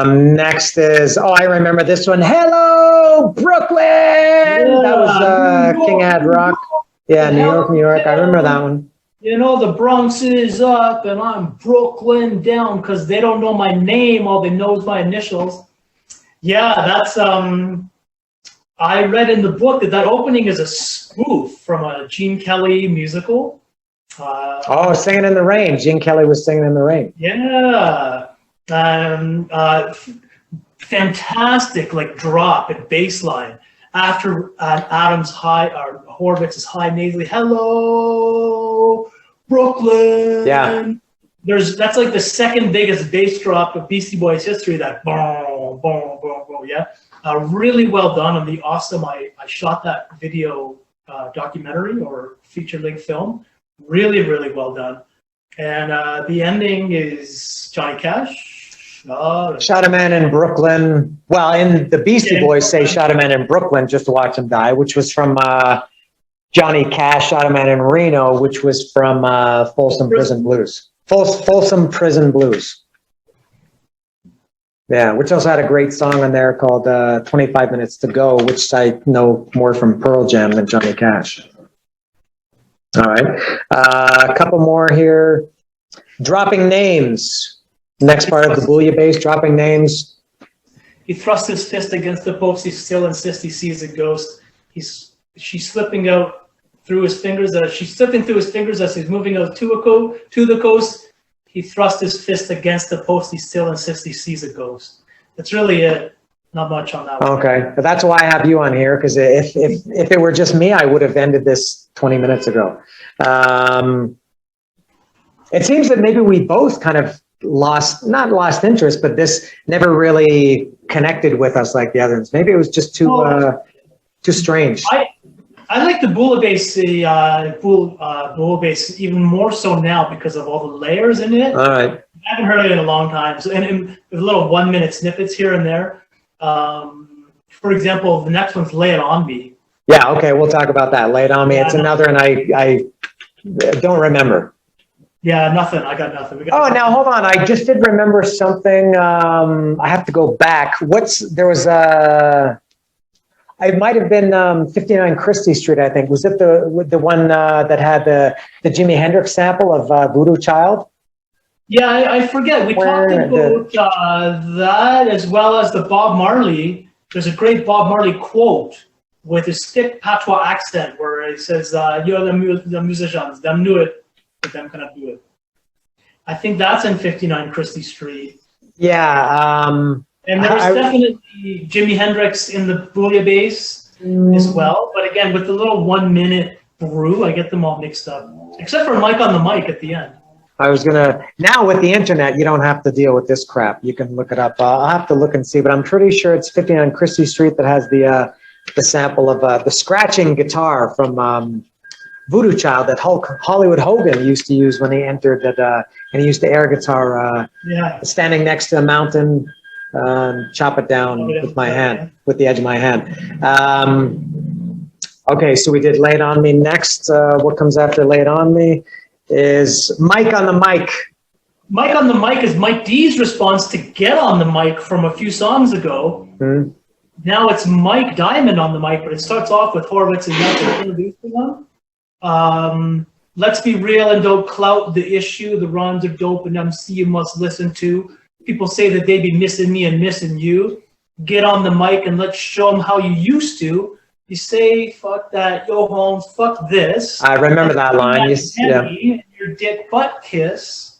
Next is... Oh, I remember this one. Hello, Brooklyn! Yeah, that was King Ad Rock. Yeah, New York. I remember that one. You know, the Bronx is up and I'm Brooklyn down, because they don't know my name. All they know is my initials. Yeah, that's... I read in the book that opening is a spoof from a Gene Kelly musical. Singing in the Rain. Gene Kelly was Singing in the Rain. Yeah. Fantastic, like, drop and bass line. After Adam's high, or Horowitz's high nasally, hello, Brooklyn. Yeah. That's like the second biggest bass drop of Beastie Boys history, that boom, boom, boom, boom, yeah. Really well done on the awesome. I shot that video documentary or feature-length film. Really, really well done. And the ending is Johnny Cash. Shot a man in Brooklyn. Well, in the Beastie Boys say shot a man in Brooklyn just to watch him die, which was from Johnny Cash. Shot a man in Reno, which was from Folsom Prison Blues. Folsom Prison Blues. Yeah, which also had a great song on there called 25 Minutes to Go, which I know more from Pearl Jam than Johnny Cash. All right. A couple more here. Dropping names. Next part of the Bouillabaisse, dropping names. He thrusts his fist against the post. He's still insists he sees a ghost. She's slipping out through his fingers. She's slipping through his fingers as he's moving out to the coast. He thrusts his fist against the post. He still insists he sees a ghost. That's really it. Not much on that one. Okay, but that's why I have you on here, because if it were just me, I would have ended this 20 minutes ago. It seems that maybe we both kind of not lost interest, but this never really connected with us like the others. Maybe it was just too strange. I like the bouillabaisse even more so now because of all the layers in it. All right. I haven't heard it in a long time. So, and little 1 minute snippets here and there. For example, the next one's "Lay It On Me." Yeah. Okay. We'll talk about that. "Lay It On Me." It's another, and I don't remember. Yeah, nothing. I got nothing. Now hold on. I just did remember something. I have to go back. It might have been 59 Christie Street, I think. Was it the one that had the Jimi Hendrix sample of Voodoo Child? Yeah, I forget. We talked about that as well as the Bob Marley. There's a great Bob Marley quote with his thick patois accent where he says, "You're the musicians, them knew it, but them cannot do it." I think that's in 59 Christie Street. Yeah. And there's definitely Jimi Hendrix in the bouillabaisse as well. But again, with the little 1 minute brew, I get them all mixed up. Except for Mike on the mic at the end. Now with the internet, you don't have to deal with this crap. You can look it up. I'll have to look and see, but I'm pretty sure it's 59 Christie Street that has the sample of the scratching guitar from Voodoo Child that Hollywood Hogan used to use when he entered that, and he used the air guitar standing next to a mountain, chop it down with my hand, with the edge of my hand. Okay, so we did "Lay It On Me." Next, what comes after "Lay It On Me" is "Mike on the Mic." Mike on the Mic is Mike D's response to "Get on the Mic" from a few songs ago. Mm-hmm. Now it's Mike Diamond on the mic, but it starts off with Horowitz and Nutt introducing them. Let's be real and don't clout the issue. The rhymes are dope and MC you must listen to. People say that they be missing me and missing you. Get on the mic and let's show them how you used to. You say, fuck that, yo Holmes, fuck this. I remember that line. Your dick butt kiss.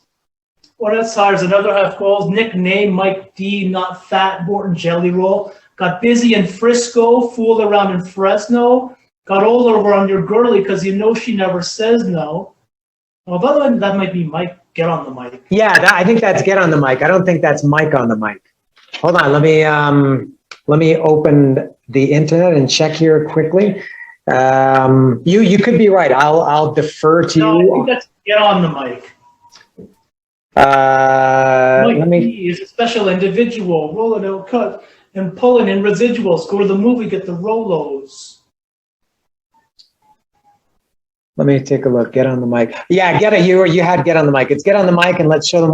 What else? There's another half goals. Nickname Mike D, not fat, Morton Jelly Roll. Got busy in Frisco, fooled around in Fresno. Got all over on your girlie because you know she never says no. Although that might be Mike, Get on the Mic. Yeah, I think that's Get on the Mic. I don't think that's Mike on the mic. Hold on, let me open the internet and check here quickly. You could be right. I'll defer to you. I think that's Get on the Mic. Mike D is a special individual, rolling out cut and pulling in residuals. Go to the movie, get the Rolos. Let me take a look. Get on the mic. Yeah, get it. You had Get on the Mic. It's Get on the Mic, and let's show them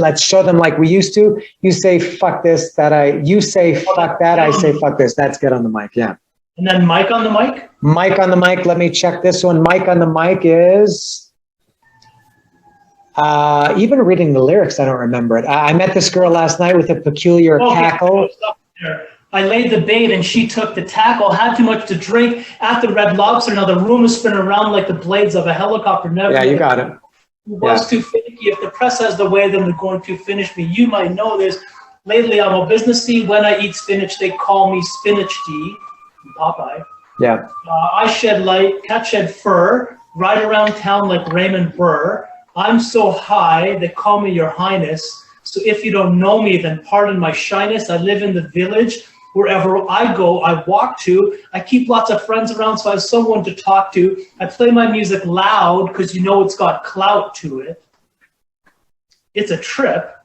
let's show them like we used to. You say fuck this, you say fuck that, I say fuck this. That's Get on the Mic. Yeah. And then Mike on the Mic. Mike on the Mic. Let me check this one. Mike on the Mic is. Even reading the lyrics, I don't remember it. I met this girl last night with a peculiar cackle. I laid the bait and she took the tackle. Had too much to drink at the Red Lobster. Now the room is spinning around like the blades of a helicopter. Never. Yeah, you got it. Was too finicky. If the press has the way, then they're going to finish me. You might know this. Lately, I'm a businessy. When I eat spinach, they call me Spinach D. Popeye. Yeah. I shed light, cat shed fur, ride around town like Raymond Burr. I'm so high, they call me Your Highness. So if you don't know me, then pardon my shyness. I live in the village. Wherever I go, I walk to. I keep lots of friends around, so I have someone to talk to. I play my music loud because you know it's got clout to it. It's a trip.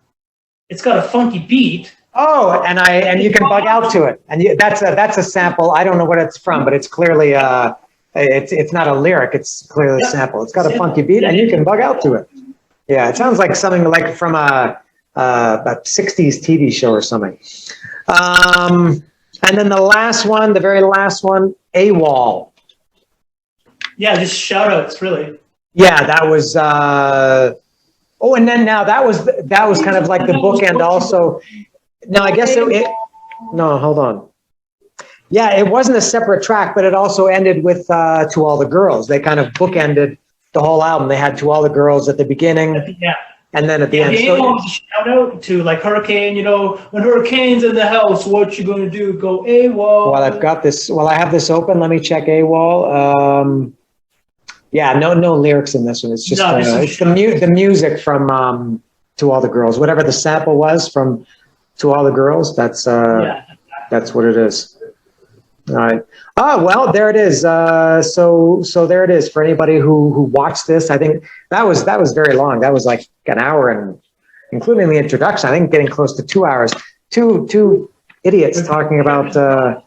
It's got a funky beat. Oh, and you can bug out to it. And that's a sample. I don't know what it's from, but it's clearly it's not a lyric. It's clearly a sample. It's got a funky beat, and you can bug out to it. Yeah, it sounds like something like from a 60s TV show or something. And then the very last one, AWOL. Yeah, just shout outs, really. Yeah, that was. And then now that was kind of like the bookend also. Now I guess No, hold on. Yeah, it wasn't a separate track, but it also ended with To All the Girls. They kind of bookended the whole album. They had To All the Girls at the beginning, Yeah. and then at the end. He So, was a shout out to like Hurricane, when Hurricane's in the house, what you gonna do? Go AWOL. while I've got this, while I have this open, let me check AWOL. Yeah, no lyrics in this one. It's just it's the music from To All the Girls. Whatever the sample was from To All the Girls, that's what it is. All right. Oh, well, there it is. So there it is for anybody who watched this. I think that was very long. That was like an hour, and including the introduction, I think getting close to 2 hours. Two idiots talking about the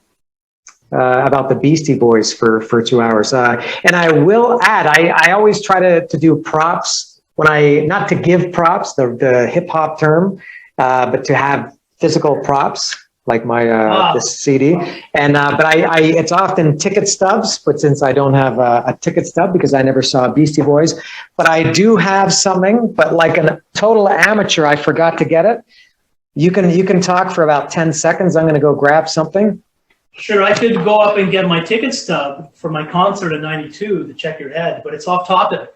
Beastie Boys for 2 hours. And I will add, I always try to do props when not to give props, the hip hop term, but to have physical props, like my this CD, and but I it's often ticket stubs. But since I don't have a ticket stub because I never saw Beastie Boys, but I do have something. But like a total amateur, I forgot to get it. You can talk for about 10 seconds. I'm going to go grab something. Sure, I could go up and get my ticket stub for my concert in '92 to check your head, but it's off topic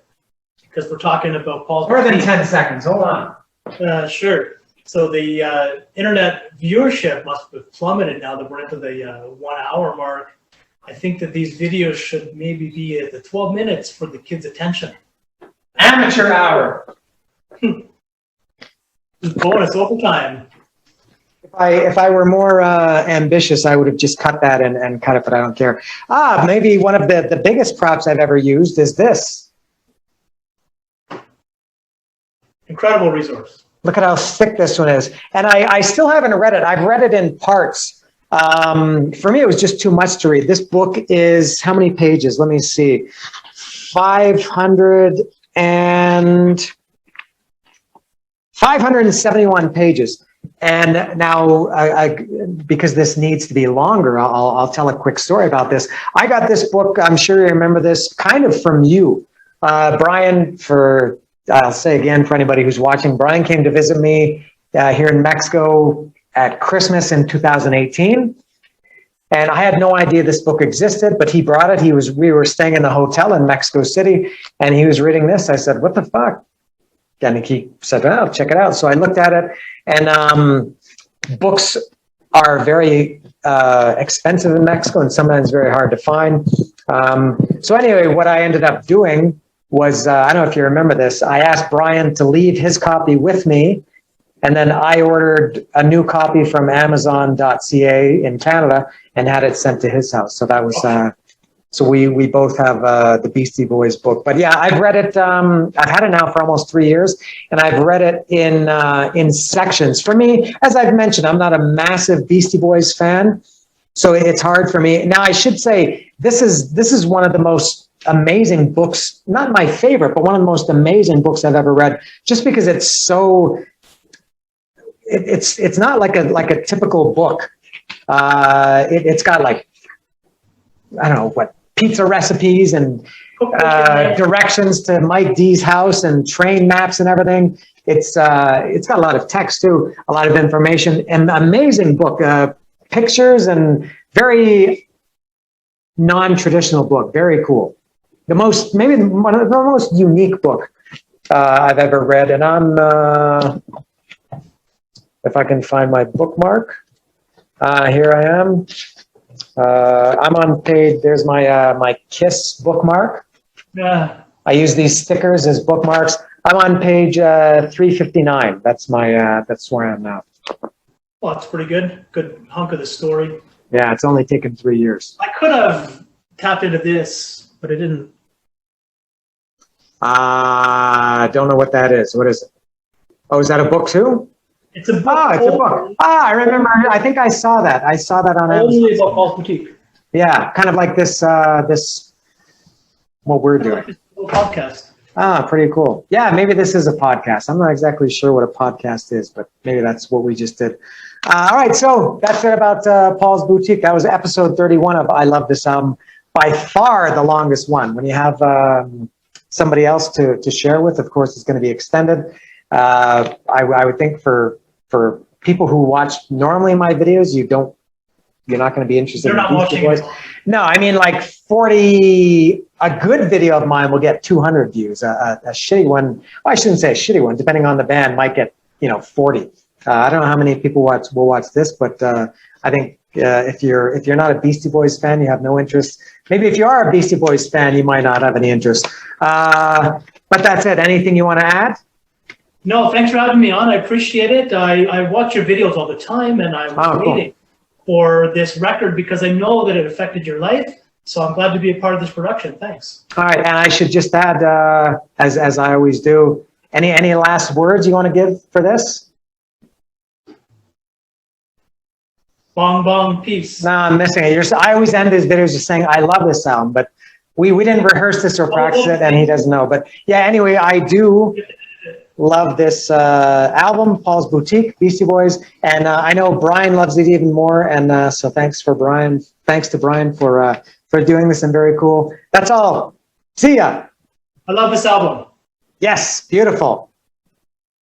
because we're talking about Paul's. More than 10 seconds. Hold on. Sure. So the internet viewership must have plummeted now that we're into the 1 hour mark. I think that these videos should maybe be at the 12 minutes for the kids' attention. Amateur hour. Bonus overtime. If I were more ambitious, I would have just cut that and cut it, but I don't care. Maybe one of the biggest props I've ever used is this. Incredible resource. Look at how thick this one is. And I still haven't read it. I've read it in parts. For me, it was just too much to read. This book is how many pages? Let me see. 571 pages. And now, because this needs to be longer, I'll tell a quick story about this. I got this book, I'm sure you remember this, kind of from you. Brian, I'll say again for anybody who's watching, Brian came to visit me here in Mexico at Christmas in 2018. And I had no idea this book existed, but he brought it. We were staying in a hotel in Mexico City, and he was reading this. I said, "What the fuck?" And he said, "Oh, check it out." So I looked at it, and books are very expensive in Mexico and sometimes very hard to find. So anyway, what I ended up doing was, I don't know if you remember this, I asked Brian to leave his copy with me, and then I ordered a new copy from Amazon.ca in Canada and had it sent to his house. So that was, so we both have the Beastie Boys book. But yeah, I've read it, I've had it now for almost 3 years, and I've read it in sections. For me, as I've mentioned, I'm not a massive Beastie Boys fan, so it's hard for me. Now, I should say, this is one of the most amazing books, not my favorite, but one of the most amazing books I've ever read, just because it's so, it's not like a typical book. It's got like, I don't know what, pizza recipes and directions to Mike D's house and train maps and everything. It's got a lot of text too, a lot of information, and amazing book, pictures, and very non-traditional book, very cool. Maybe one of the most unique book I've ever read. And I'm, if I can find my bookmark, here I am. I'm on page, there's my KISS bookmark. Yeah. I use these stickers as bookmarks. I'm on page 359. That's where I am now. Well, that's pretty good. Good hunk of the story. Yeah, it's only taken 3 years. I could have tapped into this, but I didn't. I don't know what that is. What is it? Oh, is that a book too? It's a book. It's a book. I remember. I think I saw that. I saw that on Amazon. Only about Paul's Boutique. Yeah, kind of like this. What we're doing. Like this little podcast. Pretty cool. Yeah, maybe this is a podcast. I'm not exactly sure what a podcast is, but maybe that's what we just did. All right, so that's it about Paul's Boutique. That was episode 31 of I Love This Album. By far the longest one. When you have somebody else to share with, of course, it's going to be extended. I would think for people who watch normally my videos, you're not going to be interested They're in not Beastie watching Boys. No, I mean like 40, a good video of mine will get 200 views. A shitty one, well, I shouldn't say a shitty one, depending on the band, might get, 40. I don't know how many people will watch this, but I think if you're not a Beastie Boys fan, you have no interest. Maybe if you are a Beastie Boys fan, you might not have any interest. But that's it. Anything you want to add? No, thanks for having me on. I appreciate it. I watch your videos all the time, and I'm waiting for this record because I know that it affected your life. So I'm glad to be a part of this production. Thanks. All right, and I should just add, as I always do, any last words you want to give for this? Bong bong, peace. No, I'm missing it. I always end these videos just saying I love this album, but we didn't rehearse this or practice it, and he doesn't know. But yeah, anyway, I do love this album, Paul's Boutique, Beastie Boys, and I know Brian loves it even more. And so thanks to Brian for doing this, and very cool. That's all. See ya. I love this album. Yes, beautiful.